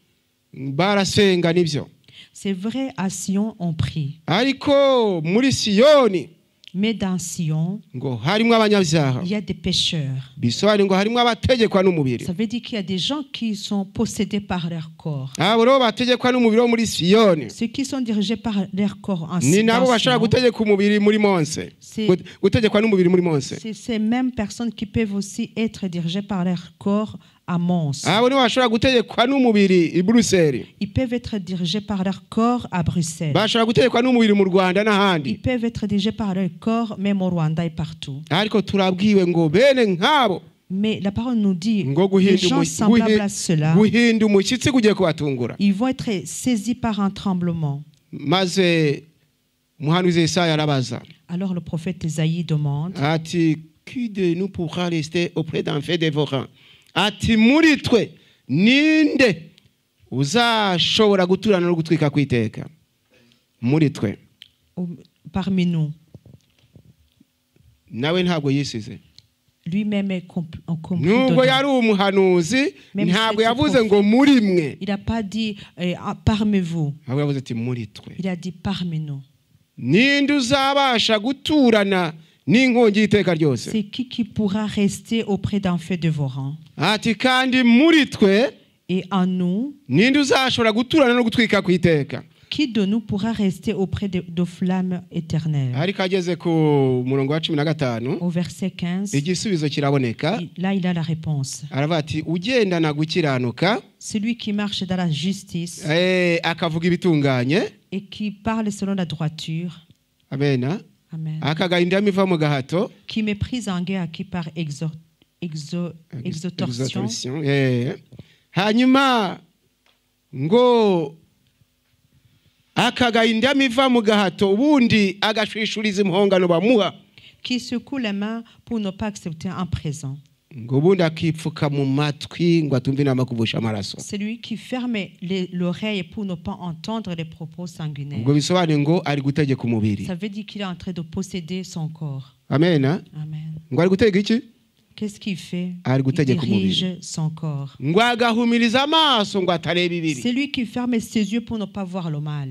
barasenga nibyo. C'est vrai, à Sion, on prie. Ariko muri Siyoni Mais dans Sion, ngo harimo abanyabyaha. il y a des pécheurs. Bisobanura ngo harimo abategekwa n'umubiri. Ça veut dire qu'il y a des gens qui sont possédés par leur corps. Abo rero bategekwa n'umubiri wo muri Siyoni Ceux qui sont dirigés par leur corps en ni nabo dans bashaka Sion, gutegeka umubiri muri Mose. C'est- Gutegekwa n'umubiri muri Mose. c'est ces mêmes personnes qui peuvent aussi être dirigées par leur corps à Mons. Abo nibo bashobora gutegekwa n'umubiri i Buruseli. Ils peuvent être dirigés par leur corps à Bruxelles. Bashobora gutegekwa n'umubiri mu Rwanda Ils n'ahandi. peuvent être dirigés par leur corps, même au Rwanda et partout. Ariko turabwiwe ngo bene nk'abo Mais la parole nous dit, ngo les gens semblables à cela, guhinda umushyitsi kugiye kubatungura. ils vont être saisis par un tremblement. Maze umuhanuzi Yesaya arabaza Alors le prophète Ésaïe demande, ati qui de nous pourra rester auprès d'un feu dévorant? Ati muri twe ninde uzashobora guturana no gutwika kwiteka? Muri twe parmi nous, nawe ntabwo yisize. lui-même est compris Nubwo dedans. yari umuhanuzi Même ntabwo si yavuze c'est ngo muri mwe. Il n'a pas dit parmi vous, Ahubwo yavuze ati muri twe. il a dit parmi nous. Ninde uzabasha guturana n'inkongi y'iteka ryose? C'est qui pourra rester auprès d'un feu dévorant? Ati kandi muri twe Et en nous, ninde uzashobora guturana no gutwika kwiteka? qui de nous pourra rester auprès de flammes éternelles? Ariko ageze ku murongo wa 15 Au verset 15, igisubizo kiraboneka. là il a la réponse. Aravuga ati ugendana gukiranuka Celui qui marche dans la justice akavuga ibitunganye. et qui parle selon la droiture, Amena. amen, Akagahinda miva mu gahato. qui méprise en guerre, qui par exhortation, Hanyuma ngo akagahinda miva mu gahato ubundi agashwishuriza impongano bamuha. qui secoue la main pour ne pas accepter un présent. ngo ubundi akipfuka mu matwi ngo atumve inama kuvusha amaraso. C'est lui qui ferme l'oreille pour ne pas entendre les propos sanguinaires. Ubwo bisobanuye ngo ari gutegeka umubiri. Ça veut dire qu'il est en train de posséder son corps. Amen. Amen. Ngo ari gutegeka iki? Qu'est-ce qu'il fait? Ari Il gutegeka umubiri. dirige son corps. Ngo agahumiriza amaso ngo atareba ibibi. C'est lui qui ferme ses yeux pour ne pas voir le mal.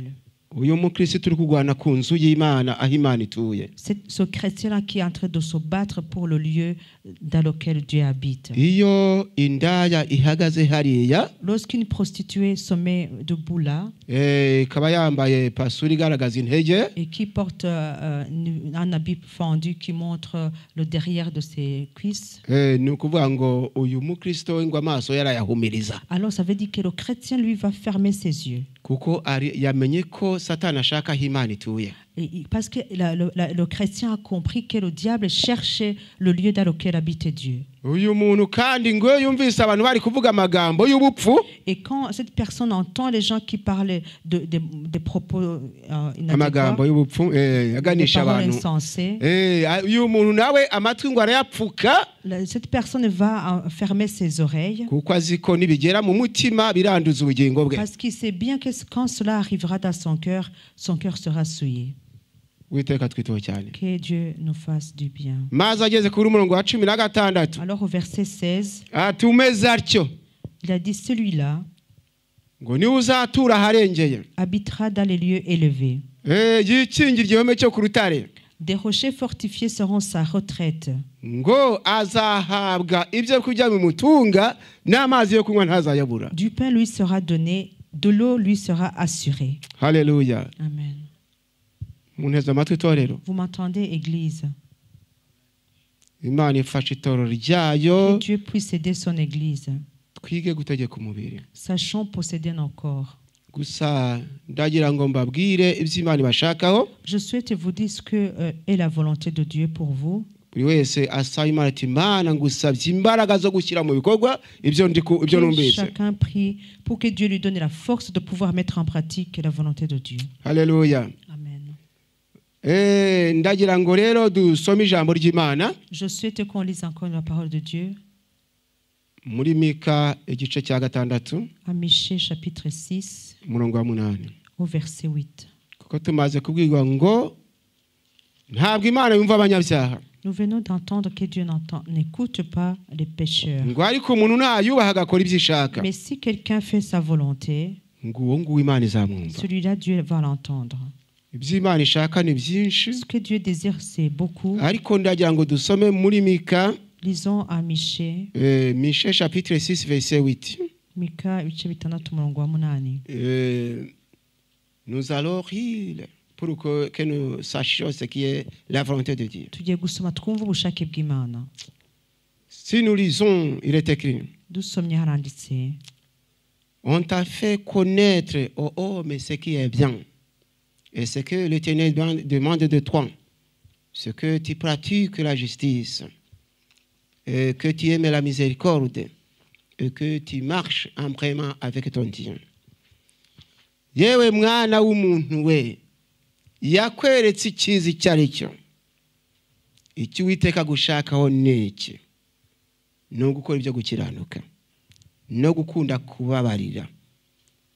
Uyu mukristo turi kugwana ku nzu y'Imana aho Imana ituye. C'est ce chrétien-là qui est en train de se battre pour le lieu dans lequel Dieu habite. Iyo indaya ihagaze hariya, Lorsqu'une prostituée se met debout là ikaba yambaye pasuri igaragaza intege, et qui porte un habit fendu qui montre le derrière de ses cuisses, ni ukuvuga ngo uyu mukristo we ngo amaso yarayahumiriza. alors ça veut dire que le chrétien, lui, va fermer ses yeux. Kuko yamenye ko Satani ashaka aho Imana ituye. Parce que le chrétien a compris que le diable cherchait le lieu dans lequel habitait Dieu. Uyu muntu kandi ngo yumvise abantu bari kuvuga amagambo y'ubupfu. Et quand cette personne entend les gens qui parlent des propos amagambo y'ubupfu des aganisha paroles abantu. insensées, Uyu muntu nawe amatwi ngo arayapfuka cette personne va fermer ses oreilles kuko azi ko nibigera mu mutima biranduza ubugingo bwe. parce qu'il sait bien que quand cela arrivera dans son cœur sera souillé. Uwiteka twiteho cyane. Que Dieu nous fasse du bien. Maze ageze kuri umurongo wa 16. Alors au verset 16, Atumeze atyo il a dit, celui-là ngo niwe uzatura aharengeye. habitera dans les lieux élevés. Yikingira igihome cyo ku rutare. Des rochers fortifiés seront sa retraite. Ngo azahabwa ibyo kurya bimutunga n'amazi yo kunywa ntazayabura. Du pain lui sera donné, de l'eau lui sera assurée. Haleluya. Amen. Munteze amatwi itorero. Vous m'entendez, Église? Imana ifashe itorero Que ryayo Dieu puisse aider son Église. twige gutegeka umubiri. Sachons posséder nos corps. Gusa ndagira ngo mbabwire ibyo Imana ibashakaho. Je souhaite vous dire ce que est la volonté de Dieu pour vous. Buri wese asaba Imana ati Imana ngusabye imbaraga zo gushyira mu bikorwa ibyo numvise. Chacun prie pour que Dieu lui donne la force de pouvoir mettre en pratique la volonté de Dieu. Haleluya. Amen. Ndagira ngo rero dusome ijambo ry'Imana Je souhaite qu'on lise encore la parole de Dieu muri Mika igice cya 6 à Michée chapitre 6 umurongo wa 8. au verset 8. Kuko tumaze kubwirwa ngo ntabwo Imana yumva abanyabyaha. Nous venons d'entendre que Dieu n'écoute pas les pécheurs. Ngo ariko umuntu nayubaha agakora ibyo ishaka. Mais si quelqu'un fait sa volonté, Ngo uwo nguwo Imana izamwumva. celui-là, Dieu va l'entendre. Ibyo Imana ishaka ni byinshi. Ce que Dieu désire, c'est beaucoup. Ariko ndagira ngo dusome muri Mika Lisons à Michée, Michée chapitre 6 verset 8. Mika ibice 6 umurongo wa 8. Nous allons lire pour que nous sachions ce qui est la volonté de Dieu. Tugiye gusoma twumva ubushake bw'Imana. Si nous lisons, il est écrit: Dusomye haranditse, on t'a fait connaître, ô homme, ce qui est bien, et ce que l'Éternel demande de toi, ce que tu pratiques la justice, et que tu aimes la miséricorde, et que tu marches âprement avec ton Dieu. Yewe mwana w'umuntu we, yakweretse icyiza icyo ari cyo. Icyo Uwiteka gushakaho ni iki? No gukora ibyo gukiranuka, no gukunda kubabarira,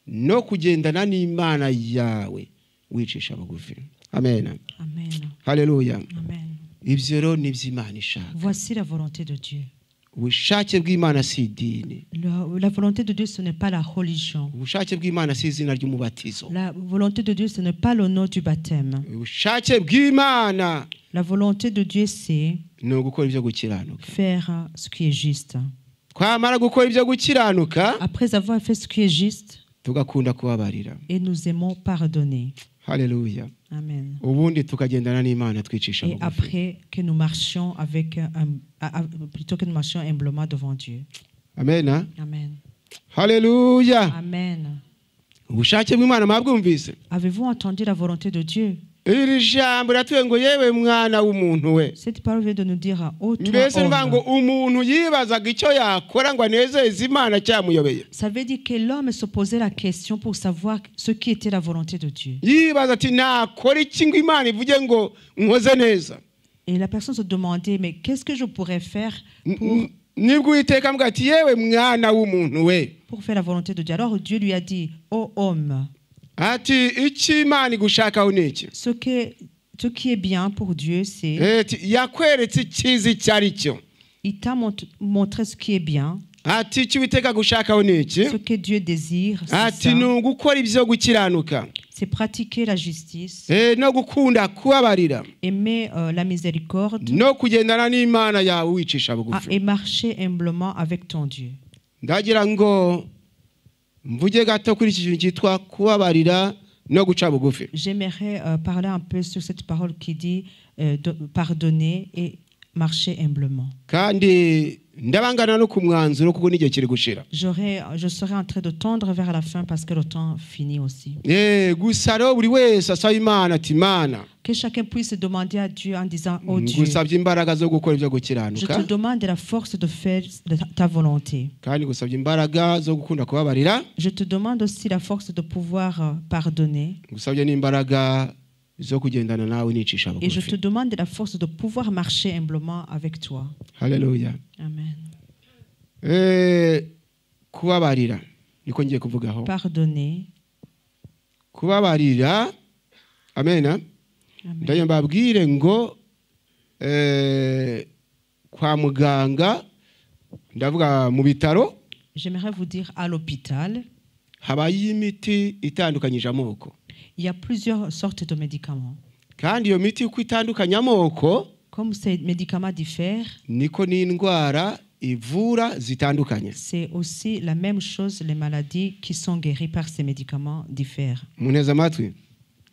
no kugendana n'Imana yawe wicisha bugufi. Amen. Amen. Haleluya. Amen. Ibyo rero ni iby'Imana ishaka. Voici la volonté de Dieu. Ubushake bw'Imana si idini. La volonté de Dieu, ce n'est pas la religion. Ubushake bw'Imana si izina ry'umubatizo. La volonté de Dieu, ce n'est pas le nom du baptême. Ubushake bw'Imana La volonté de Dieu, c'est no gukora ibyo gukiranuka. faire ce qui est juste. Kwamara gukora ibyo gukiranuka, Après avoir fait ce qui est juste, tugakunda kubabarira. et nous aimons pardonner. Haleluya. Amen. Ubundi tukagendana n'Imana twicisha Et bugufi. après que nous marchions plutôt que nous marchions humblement devant Dieu. Amen. Amen. Haleluya. Amen. Ubushake bw'Imana mwabwumvise? Avez-vous entendu la volonté de Dieu? Iri jambo ratuye ngo yewe mwana w'umuntu we. Cette parole vient de nous dire, ô toi Mbese mva ngo homme. umuntu yibazaga icyo yakora ngo anezeze Imana cyamuyobeye. Ça veut dire que l'homme se posait la question pour savoir ce qui était la volonté de Dieu. Yibaza ati nakora iki ngo Imana ivuge ngo nkoze neza. Et la personne se demandait, mais qu'est-ce que je pourrais faire pour nibwo Uwiteka ambwira ati yewe mwana w'umuntu we pour faire la volonté de Dieu. Alors Dieu lui a dit, ô homme, ati icyo Imana igushakaho ni iki ce qui est bien pour Dieu, c'est... yakweretse icyiza icyo ari cyo Il t'a montré ce qui est bien, ati icyo Uwiteka agushakaho ni iki ce que Dieu désire, c'est ati ça. ni ugukora ibyo gukiranuka C'est pratiquer la justice, no gukunda kubabarira aimer la miséricorde no kugendana n'Imana yawe wicisha bugufi et marcher humblement avec ton Dieu. ndagira ngo mvuge gato kuri iki kintu cyitwa kubabarira no guca bugufi. J'aimerais parler un peu sur cette parole qui dit pardonner et marcher humblement. Kandi ndabangana no ku mwanzuro kuko n'igihe kiri gushira. Je serai en train de tendre vers la fin parce que le temps finit aussi. Gusa rero buri wese asaba Imana ati Imana. Que chacun puisse demander à Dieu en disant, oh Dieu, gusabye imbaraga zo gukora ibyo je gukiranuka. te demande la force de faire ta volonté. Kandi gusabye imbaraga zo gukunda kubabarira. Je te demande aussi la force de pouvoir pardonner. Gusabye n'imbaraga zo kugendana nawe nicisha Et je te bugufi. demande la force de pouvoir marcher humblement avec toi. Haleluya. Amen. Kubabarira niko ngiye kuvugaho. Pardonner. Kubabarira. Amen. Amen. Ndaye mbabwire ngo kwa muganga ndavuga mu bitaro J'aimerais vous dire à l'hôpital, habaye imiti itandukanyije amoko. il y a plusieurs sortes de médicaments. Kandi iyo miti uko itandukanye amoko Comme ces médicaments diffèrent, niko n'indwara ivura zitandukanye. c'est aussi la même chose, les maladies qui sont guéries par ces médicaments diffèrent. Muneza amatwi.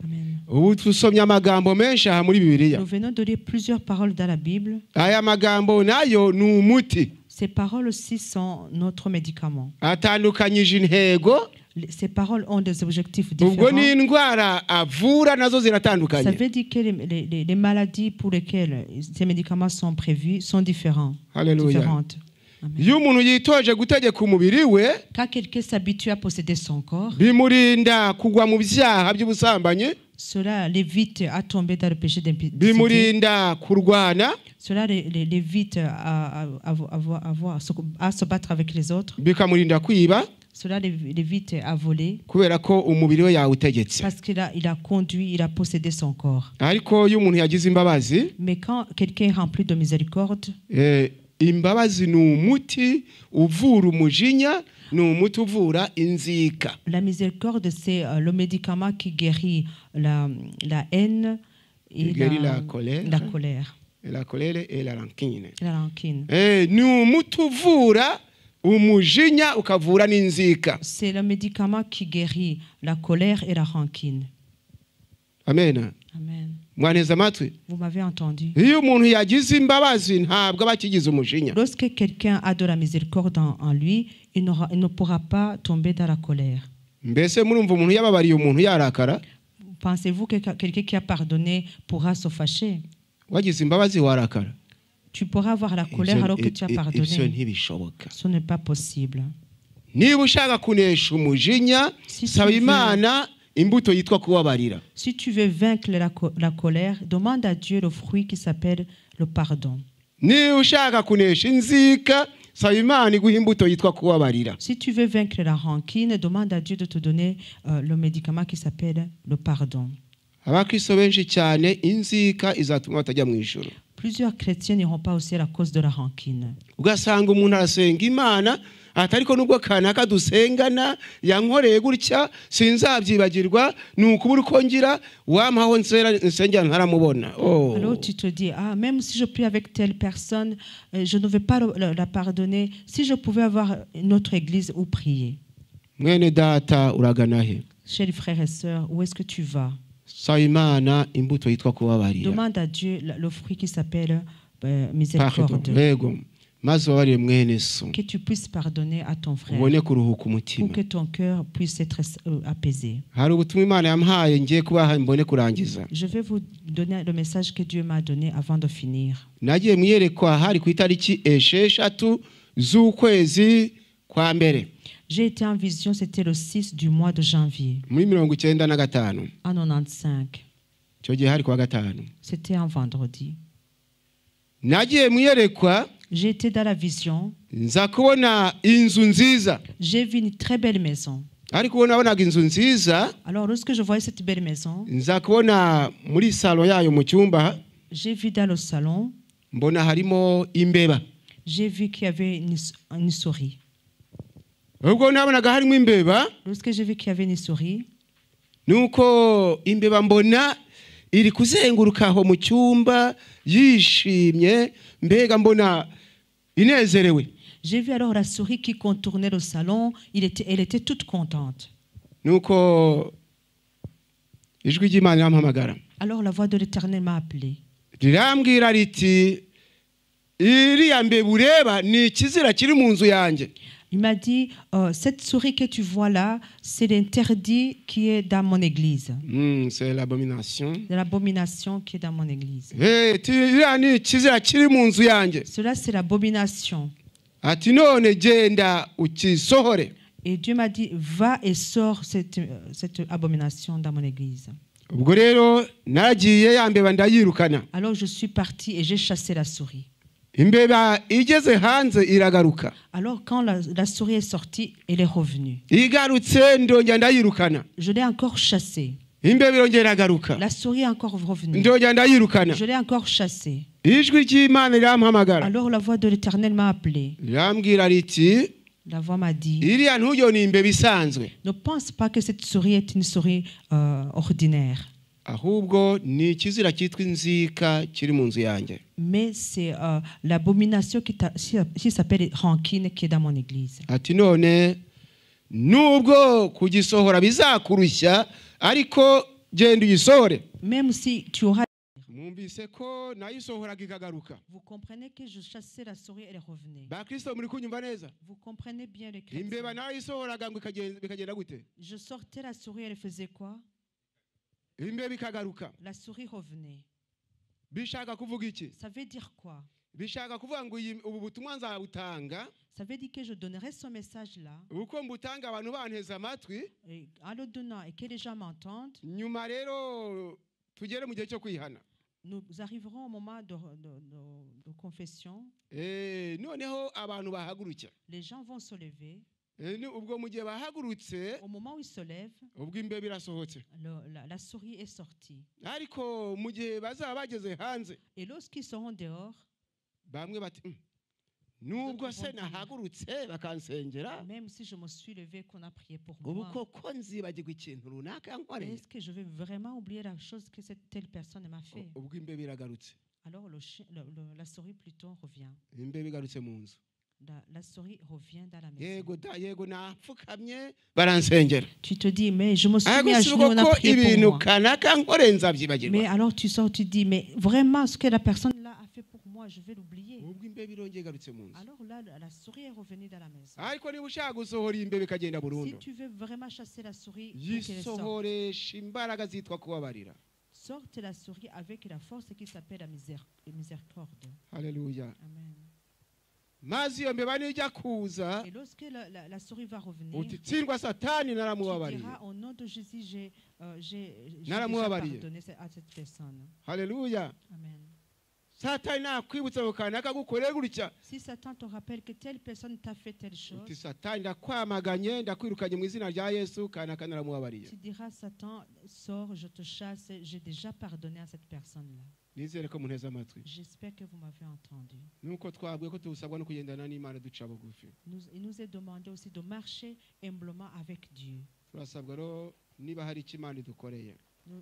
Amen. Ubu tusomye amagambo menshi aha muri Bibiliya. Nous venons de lire plusieurs paroles dans la Bible. Aya magambo nayo ni umuti. Ces paroles aussi sont notre médicament. Atandukanyije intego. Ces paroles ont des objectifs Ubwo différents. n'indwara avura nazo Ça ziratandukanye. veut dire que les maladies pour lesquelles ces médicaments sont prévus sont différentes. Haleluya. Différentes. Amen. Iyo umuntu yitoje gutegeka umubiri we Quand quelqu'un s'habitue à posséder son corps, bimurinda kugwa mu byaha by'ubusambanyi, cela l'évite à tomber dans le péché d'impudicité. bimurinda kurwana, Cela l'évite à se battre avec les autres. bikamurinda kwiba Cela l'évite à voler kubera ko umubiri we yawutegetse. parce qu'il a conduit, il a possédé son corps. Ariko iyo umuntu yagize imbabazi, Mais quand quelqu'un est rempli de miséricorde, imbabazi ni umuti uvura umujinya, ni umuti uvura inzika. la miséricorde, c'est le médicament qui guérit la haine et Qui guérit la colère. la colère, La colère et la rancune. la rancune. Ni umuti uvura umujinya ukavura n'inzika. C'est le médicament qui guérit la colère et la rancune. Amen. Amen. Mwaneza amatwi. Vous m'avez entendu. Iyo umuntu yagize imbabazi ntabwo aba akigize umujinya. Lorsque quelqu'un a de la miséricorde en lui, il ne pourra pas tomber dans la colère. Mbese murumva umuntu yababariye umuntu yarakara? Pensez-vous que quelqu'un qui a pardonné pourra se fâcher? Wagize imbabazi warakara? Tu pourras avoir la colère alors que tu as Ibyo pardonné. ntibishoboka. Ce n'est pas possible. Niba ushaka kunesha umujinya, Si saba tu veux- Imana imbuto yitwa kubabarira. Si tu veux vaincre la colère, demande à Dieu le fruit qui s'appelle le pardon. Niba ushaka kunesha inzika, saba Imana iguha imbuto yitwa kubabarira. Si tu veux vaincre la rancune, demande à Dieu de te donner le médicament qui s'appelle le pardon. Abakristo benshi cyane inzika izatuma batajya mu ijuru. Plusieurs chrétiens n'iront pas au ciel à cause de la rancune. Ugasanga umuntu arasenga Imana atariko nubwo kanaka dusengana yankoreye gutya sinzabyibagirwa nukubura uko ngira wampaho nsengera ntaramubona. Alors tu te dis, ah, même si je prie avec telle personne, je ne vais pas la pardonner. Si je pouvais avoir une autre église où prier. Mwene data uragana he? Chers frères et sœurs, où est-ce que tu vas? Saba Imana imbuto yitwa kubabarira. Demande à Dieu le fruit qui s'appelle Pardon. miséricorde. Yego. Maze ubabarire mwene so. Que tu puisses pardonner à ton frère. Ubone kuruhuka Pour umutima. que ton cœur puisse être apaisé. Hari ubutumwa Imana yampaye ngiye kubaha mbone kurangiza. Je vais vous donner le message que Dieu m'a donné avant de finir. Nagiye mwiyerekwa hari ku itariki 6 z'ukwezi kwa mbere. J'ai été en vision, c'était le 6 du mois de janvier, Muri 95 en 95. cyo gihe hari kwa gatanu. C'était un vendredi. Nagiye mwiyerekwa J'ai été dans la vision. nza kubona inzu nziza J'ai vu une très belle maison. ariko ubwo nabonaga inzu nziza Alors, lorsque je voyais cette belle maison, nza kubona muri salo yayo mu cyumba j'ai vu dans le salon, mbona harimo imbeba j'ai vu qu'il y avait une souris. ubwo nabonaga harimo imbeba Lorsque j'ai vu qu'il y avait une souris, nuko imbeba mbona iri kuzenguruka aho mu cyumba yishimye mbega mbona inezerewe j'ai vu alors la souris qui contournait le salon. Elle était toute contente. nuko ijwi ry'Imana rirampamagara Alors la voix de l'Éternel m'a appelé. rirambwira riti iriya mbeba ureba ni ikizira kiri mu nzu yanjye. Il m'a dit, cette souris que tu vois là, c'est l'interdit qui est dans mon église. C'est l'abomination. C'est l'abomination qui est dans mon église. iriya ni ikizira kiri mu nzu yanjye. Cela, c'est l'abomination. ati none genda ukisohore. Et Dieu m'a dit, va et sors cette abomination dans mon église. ubwo rero nagiye ya mbeba ndayirukana. Alors je suis parti et j'ai chassé la souris. imbeba igeze hanze iragaruka. Alors quand la souris est sortie, elle est revenue. igarutse ndongera ndayirukana. Je l'ai encore chassée. imbeba irongera iragaruka. La souris est encore revenue. ndongera ndayirukana. Je l'ai encore chassée. ijwi ry'Imana rirampamagara. Alors la voix de l'Éternel m'a appelé. rirambwira riti La voix m'a dit, iriya ntuyo ni imbeba isanzwe. ne pense pas que cette souris est une souris ordinaire. ahubwo ni ikizira cyitwa inzika kiri mu nzu yanjye. Mais c'est l'abomination qui s'appelle rancune qui est dans mon église. ati none nubwo kugisohora bizakurushya ariko genda uyisohore. Même si tu auras... mwumvise ko nayisohoraga ikagaruka. Vous comprenez que je chassais la souris, elle est revenue. bakristo muri kunyumva neza. Vous comprenez bien les imbeba chrétiens. nayisohoraga ngo bikagenda gute. Je sortais la souris, elle faisait quoi? imbeba ikagaruka. La souris revenait. bishaka kuvuga iki. Ça veut dire quoi? bishaka kuvuga ngo ubu butumwa nzabutanga. Ça veut dire que je donnerai ce message-là. uko mbutanga abantu banteze amatwi. Et en le donnant et que les gens m'entendent, nyuma rero tugere mu gihe cyo kwihana. nous arriverons au moment de confession. noneho abantu bahagurukira. Les gens vont se lever. ubwo mu gihe bahagurutse Au moment où ils se lèvent, ubwo imbeba irasohotse. la souris est sortie. ariko mu gihe bazaba bageze hanze Et lorsqu'ils seront dehors, bamwe bati nubwo se nahagurutse bakansengera même si je me suis levé, qu'on a prié pour ubu moi, koko nzibagirwa ikintu runaka yankoreye. est-ce que je vais vraiment oublier la chose que cette telle personne m'a fait? ubwo imbeba iragarutse. Alors la souris plutôt revient. imbeba igarutse mu nzu. La souris revient dans la maison. yego napfukamye baransengera. Tu te dis, mais je me suis mis ariko à si genoux, on a koko prié pour ibintu moi. kanaka nkoreye nzabyibagirwa. Mais alors tu sors, tu dis, mais vraiment ce que la personne là a fait pour moi, je vais l'oublier. ubwo imbeba irongeye igarutse mu nzu. Alors là, la souris est revenue dans la maison. ariko niba ushaka gusohora imbeba ikagenda Si burundu tu veux vraiment chasser la souris, pour qu'elle sorte, yisohoresha imbaraga zitwa kubabarira. sorte la souris avec la force qui s'appelle la miséricorde. haleluya. Amen. maze iyo mbeba nijya kuza Et lorsque la souris va revenir, uti tsindwa satani tu naramubabariye. diras au nom de Jésus, j'ai déjà Naramubabariye. pardonné à cette personne. haleluya. Amen. satani nakwibutsa ngo kanaka gukorera gutya Si Satan te rappelle que telle personne t'a fait telle chose, uti satani ndakwamaganye ndakwirukanye mu izina rya Yesu kanaka naramubabariye. tu diras, Satan, sors, je te chasse, j'ai déjà pardonné à cette personne-là. nizere ko munteze amatwi. J'espère que vous m'avez entendu. nuko twabwiye ko tusabwa no kugendana n'Imana duca bugufi. Il nous est demandé aussi de marcher humblement avec Dieu. turasabwa rero niba hari icyo Imana idukoreye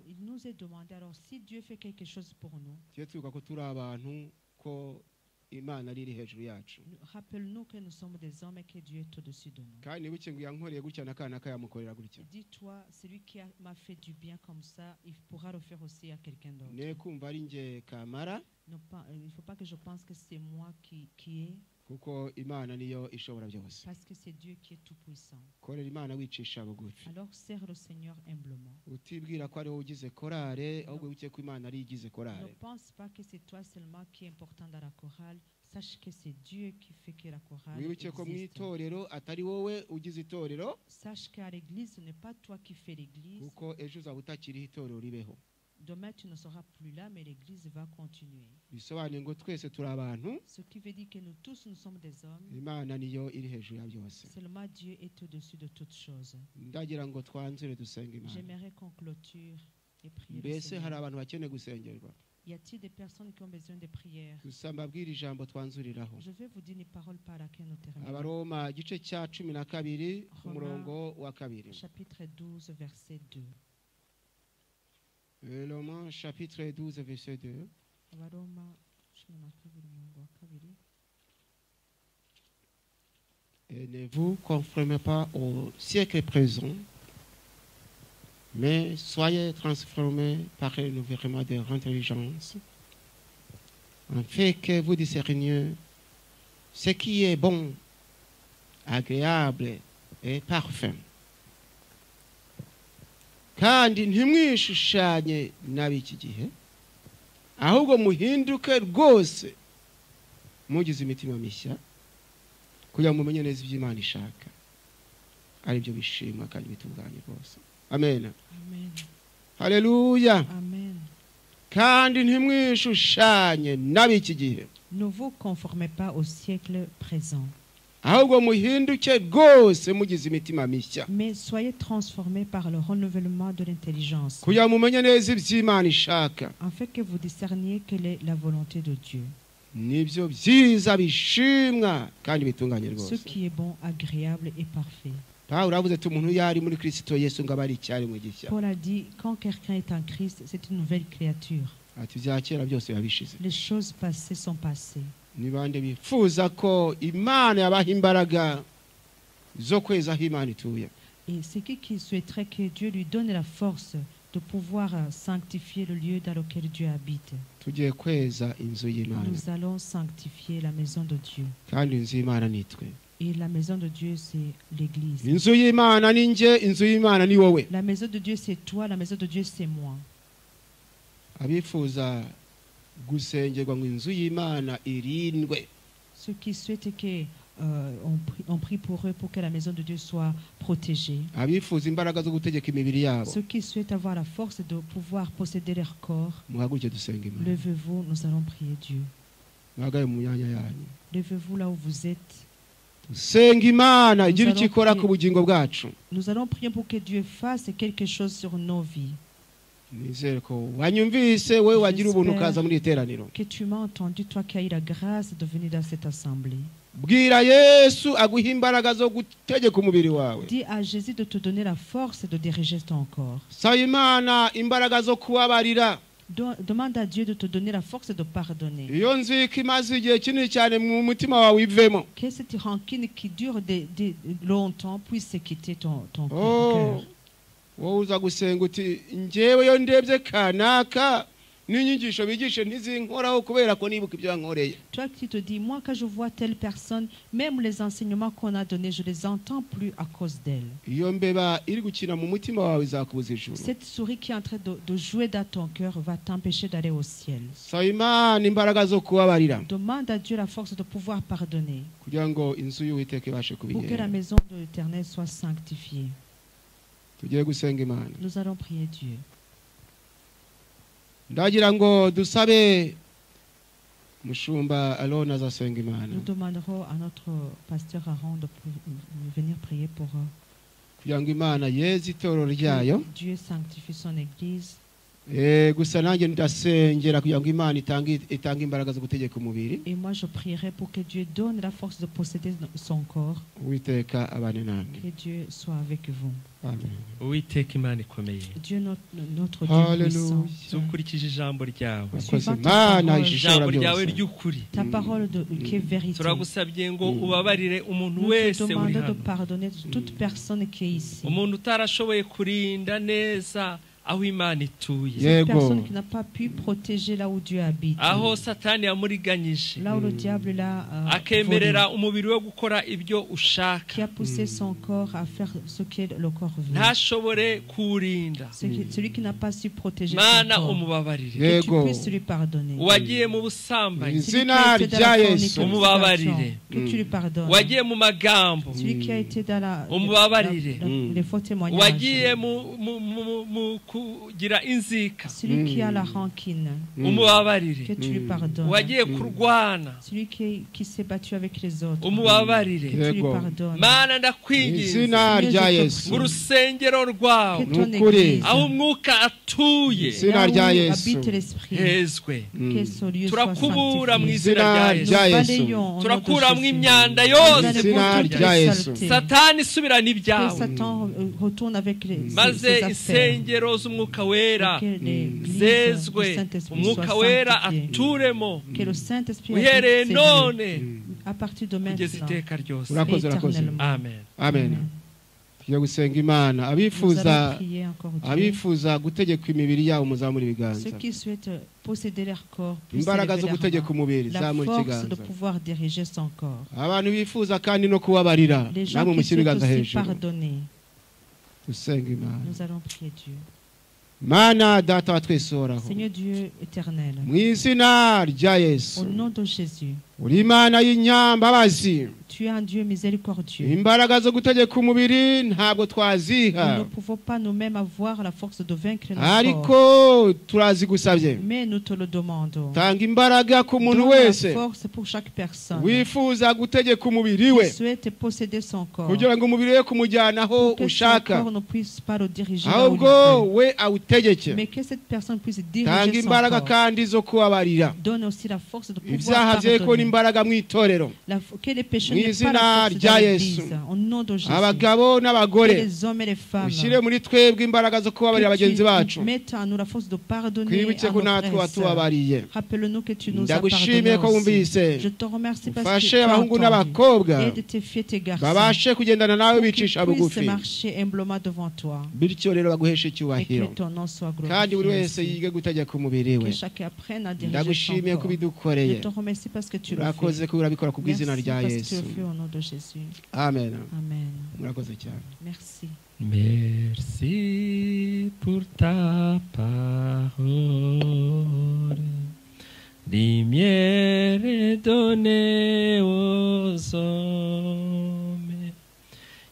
Il nous est demandé, alors si Dieu fait quelque chose pour nous, tujye twibuka ko turi abantu ko Imana ari iri hejuru yacu. rappelle-nous que nous sommes des hommes et que Dieu est au-dessus de nous. kandi niba ngo yankoreye gutya na kanaka yamukorera gutya. Dis-toi, celui qui m'a fait du bien comme ça, il pourra le faire aussi à quelqu'un d'autre. ne kumva ari nge kamara Il ne faut pas que je pense que c'est moi qui est, kuko Imana niyo ishobora byose. parce que c'est Dieu qui est tout-puissant. korera Imana wicisha bugufi. Alors sers le Seigneur humblement. utibwira ko ari wowe ugize korale ahubwo wibuke ko Imana ari igize Ne korale. pense pas que c'est toi seulement qui est important dans la chorale. Sache que c'est Dieu qui fait que la chorale wibuke ko mu existe. itorero atari wowe ugize itorero Sache qu'à l'église, ce n'est pas toi qui fais l'église. kuko ejo uzaba utakiriho itorero ribeho. Demain, tu ne seras plus là, mais l'Église va continuer. bisobanuye ngo twese turi abantu, Ce qui veut dire que nous tous, nous sommes des hommes. Imana niyo iri hejuru ya byose. Seulement Dieu est au-dessus de toutes choses. Ndagira ngo twanzure dusenga Imana. J'aimerais qu'on clôture et prie le Mbese hari Seigneur. abantu bakeneye gusengerwa? Y a-t-il des personnes qui ont besoin de prière? Gusa mbabwire ijambo twanzuriraho. Je vais vous dire une parole par laquelle nous terminons. Abaroma igice cya 12 umurongo wa 2. Chapitre 12, verset 2. Romains chapitre 12 verset 2. Abaroma 12, umurongo wa 2. Et ne vous conformez pas au siècle présent, mais soyez transformés par le renouvellement de votre intelligence, afin que vous discerniez ce qui est bon, agréable et parfait. Kandi ntimwishushanye n'ab'iki gihe, ahubwo muhinduke rwose mugize imitima mishya, kugira ngo mumenye neza ibyo Imana ishaka, ari byo bishimwa kandi bitunganye rwose. Amen. Amen. Haleluya. Amen. Kandi ntimwishushanye n'ab'iki gihe, Ne vous conformez pas au siècle présent, ahubwo muhinduke rwose mugize imitima mishya, mais soyez transformés par le renouvellement de l'intelligence, kugira ngo mumenye neza ibyo Imana ishaka, afin que vous discerniez quelle est la volonté de Dieu, nibyo byiza bishimwa kandi bitunganye ce rwose. qui est bon, agréable et parfait. Pawulo avuze ati umuntu yari muri Kristo Yesu ngo abari icyaremwe gishya. Paul a dit, quand quelqu'un est en Christ, c'est une nouvelle créature. Ati bya kera byose yabishize. Les choses passées sont passées. Ni bande bifuza ko Imana yabaha imbaraga zo kweza aho Imana ituye. Et c'est qui souhaiterait que Dieu lui donne la force de pouvoir sanctifier le lieu dans lequel Dieu habite. Tugiye kweza inzu y'Imana. Nous allons sanctifier la maison de Dieu. Kandi inzu y'Imana nitwe. Et la maison de Dieu, c'est l'Église. Inzu y'Imana ni nje, inzu y'Imana ni wowe. La maison de Dieu, c'est toi. La maison de Dieu, c'est moi. Abifuza gusengerwa ngo inzu y'Imana irindwe. Ceux qui souhaitent que on prie pour eux pour que la maison de Dieu soit protégée. Abifuza imbaraga zo gutegeka imibiri yabo. Ceux qui souhaitent avoir la force de pouvoir posséder leur corps, Muhaguruke dusenga Imana. levez-vous, nous allons prier Dieu. Muhagaye mu myanya yanyu. Levez-vous là où vous êtes. Senga Imana igira icyo ikora ku bugingo bwacu. Nous allons prier pour que Dieu fasse quelque chose sur nos vies. Nizere ko wanyumvise we wagira ubuntu ukaza muri iteraniro. Que tu m'as entendu, toi qui as eu la grâce de venir dans cette assemblée. Bwira Yesu aguha imbaraga zo gutegeka umubiri wawe. Dis à Jésus de te donner la force de diriger ton corps. Saba Imana imbaraga zo kubabarira. Demande à Dieu de te donner la force de pardonner. Iyo nzika imaze igihe kinini cyane mu mutima wawe ivemo. Que cette rancune qui dure longtemps puisse quitter ton cœur. Wowe uza gusenga uti njyewe yo ndebye kanaka n'inyigisho bigishe ntizinkoraho kubera ko nibuka ibyo yankoreye. Toi qui te dis, moi quand je vois telle personne, même les enseignements qu'on a donnés, je les entends plus à cause d'elle. Iyo mbeba iri gukina mu mutima wawe izakubuza ijuru. Cette souris qui est en train de jouer dans ton cœur va t'empêcher d'aller au ciel. Saba Imana imbaraga zo kubabarira. Demande à Dieu la force de pouvoir pardonner. Kugira ngo inzu y'Uwiteka ibashe Pour que la kubigera. maison de l'Éternel soit sanctifiée. Tugiye gusenga Imana. Nous allons prier Dieu. Ndagira ngo dusabe mushumba Alona azasenga Imana. Nous demanderons à notre pasteur Aaron de venir prier pour eux. Kugira ngo Imana yeze itorero ryayo. Dieu sanctifie son église. Gusa nanjye ndasengera kugira ngo Imana itange imbaraga zo gutegeka umubiri. Et moi je prierai pour que Dieu donne la force de posséder son corps. Uwiteka abane namwe. Que Dieu soit avec vous. Amen. Uwiteka Imana ikomeye. Dieu notre Dieu puissant. Zukurikije ijambo ryawe. Akoze Imana ishobora Ijambo ryawe byose. ry'ukuri. Ta parole qui est vérité. Turagusabye ngo ubabarire umuntu Nous te wese uri demandons de hano. pardonner toute personne qui est ici. Umuntu utarashoboye kurinda neza aho Imana ituye. Cette personne qui n'a pas pu protéger là où Dieu habite. Aho Satani yamuriganyije. Là où le diable l'a akemerera umubiri we gukora ibyo ushaka. qui a poussé son corps à faire ce que le corps veut. Ntashobore kurinda. Celui qui n'a pas su protéger Mana son corps. umubabarire. Que tu puisses lui pardonner. Wagiye mu busambanyi. Celui qui a été dans la fornication, umubabarire. que tu lui pardonnes. Wagiye mu magambo. Celui qui a été dans umubabarire. les faux témoignages. Wagiye mu kugira inzika Celui qui a la rancune, umubabarire que tu lui pardonnes. wagiye kurwana Celui qui s'est battu avec les autres, umubabarire que tu lui Yego. pardonnes. mana ndakwinginze izina rya Yesu. Yesu mu rusengero rwawe Que ton Nukuri. église, aho umwuka atuye Izina là où rya Yesu. habite l'esprit, hezwe que ce lieu soit turakubura mu sanctifié. izina rya Izina Yesu rya Nous Yesu. balayons au nom de turakuramo Jésus. imyanda Nous yose enlevons Izina toutes rya les Yesu. saletés. satani isubirana Que ibyawe Satan retourne avec maze ses affaires. insengero z'umwuka wera Que l'église zezwe du Saint-Esprit umwuka soit wera sanctifiée. aturemo Que le Saint-Esprit uhereye habite ses none lieux. À partir de kugeza maintenant, iteka ryose urakoze urakoze éternellement. amen amen tugiye gusenga imana Nous abifuza allons prier encore Dieu. abifuza gutegeka imibiri yabo muzamura Ceux ibiganza qui souhaitent posséder leur corps, puissent imbaraga zo élever leurs gutegeka mains. umubiri La zamura force de ikiganza pouvoir diriger son corps. abantu bifuza kandi no kubabarira Les gens namwe qui mushyire souhaitent ibiganza aussi hejuru pardonner, dusenga imana nous allons prier Dieu. mana data wa twese uhoraho Seigneur Dieu éternel, mu izina rya au yesu nom de Jésus, uri imana y'inyambabazi tu es un Dieu miséricordieux. imbaraga zo gutegeka umubiri ntabwo Nous twaziha ne pouvons pas nous-mêmes avoir la force de vaincre notre corps, ariko turazigusabye mais nous te le demandons. tanga imbaraga ku muntu Donne la wese force pour chaque personne wifuza gutegeka umubiri we qui souhaite posséder son corps, kugira ngo umubiri we kumujyana aho pour que son ushaka corps ne puisse pas le diriger là où il ahubwo veut, we awutegeke mais que cette personne puisse tanga diriger son imbaraga corps. kandi zo kubabarira Donne aussi la force de pouvoir ibyaha bye ko pardonner. n'imbaraga mu itorero Que les péchés Mu n'aient pas izina la force rya de Yesu. l'Église. Au nom de Jésus. abagabo Que n'abagore les hommes et les femmes. ushyire muri twebwe imbaraga zo kubabarira bagenzi bacu Mette en nous la force de pardonner twibuke à ko nos natwe frères et sœurs. watubabariye Rappelle-nous que tu nous as ndagushimiye pardonné ko aussi. wumvise Je te remercie parce que ufashe tu as abahungu entendu. n'abakobwa Aide tes filles et tes garçons. babashe kugendana nawe Pour qu'ils bicisha puissent bugufi marcher humblement devant toi. bityo rero baguheshe Et que icyubahiro ton nom soit kandi buri glorifié. wese aussi. yige gutegeka umubiri we Que chacun apprenne à diriger ndagushimiye son ko corps. ubidukoreye Je te remercie parce que tu le urakoze fais. ko urabikora ku bw'izina Merci rya parce que tu yesu le fais au nom de Jésus. amen Amen. murakoze cyane Merci. Merci pour ta parole. Lumière est donnée aux hommes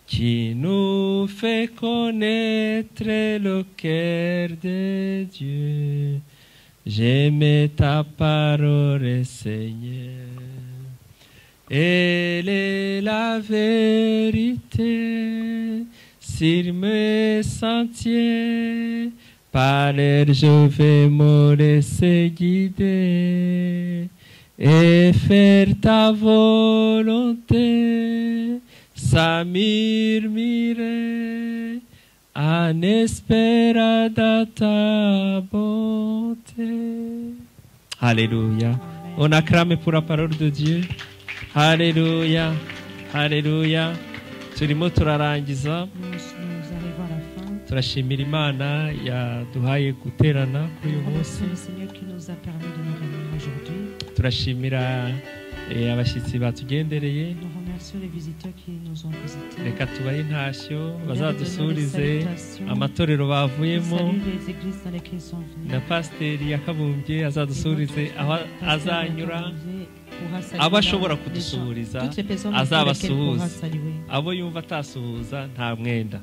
qui nous fait connaître le cœur de Dieu. J'aime ta parole, Seigneur. Elle est la vérité sur mes sentiers. Par elle je vais me laisser guider et faire ta volonté sans murmurer en espérant dans ta bonté. Alléluia. On acclame pour la parole de Dieu. Alléluia. Alléluia. Turimo turarangiza. Nous arrivons à la fin. Turashimira Imana yaduhaye guterana kuri uyu munsi. Remercions le Seigneur qui nous a permis de nous réunir aujourd'hui. Turashimira abashyitsi batugendereye. Nous remercions les visiteurs qui nous ont visités. Reka tubahe intashyo Nous bazadusurize donnons les salutations. amatorero bavuyemo. Salut les églises dans lesquelles ils sont venus. Na pasiteri yakabumbye azadusurize aho azanyura. Pourra saluer abo ashobora les gens. kudusuhuriza Toutes les personnes pour lesquelles il pourra azabasuhuza saluer. abo yumva atasuhuza nta mwenda.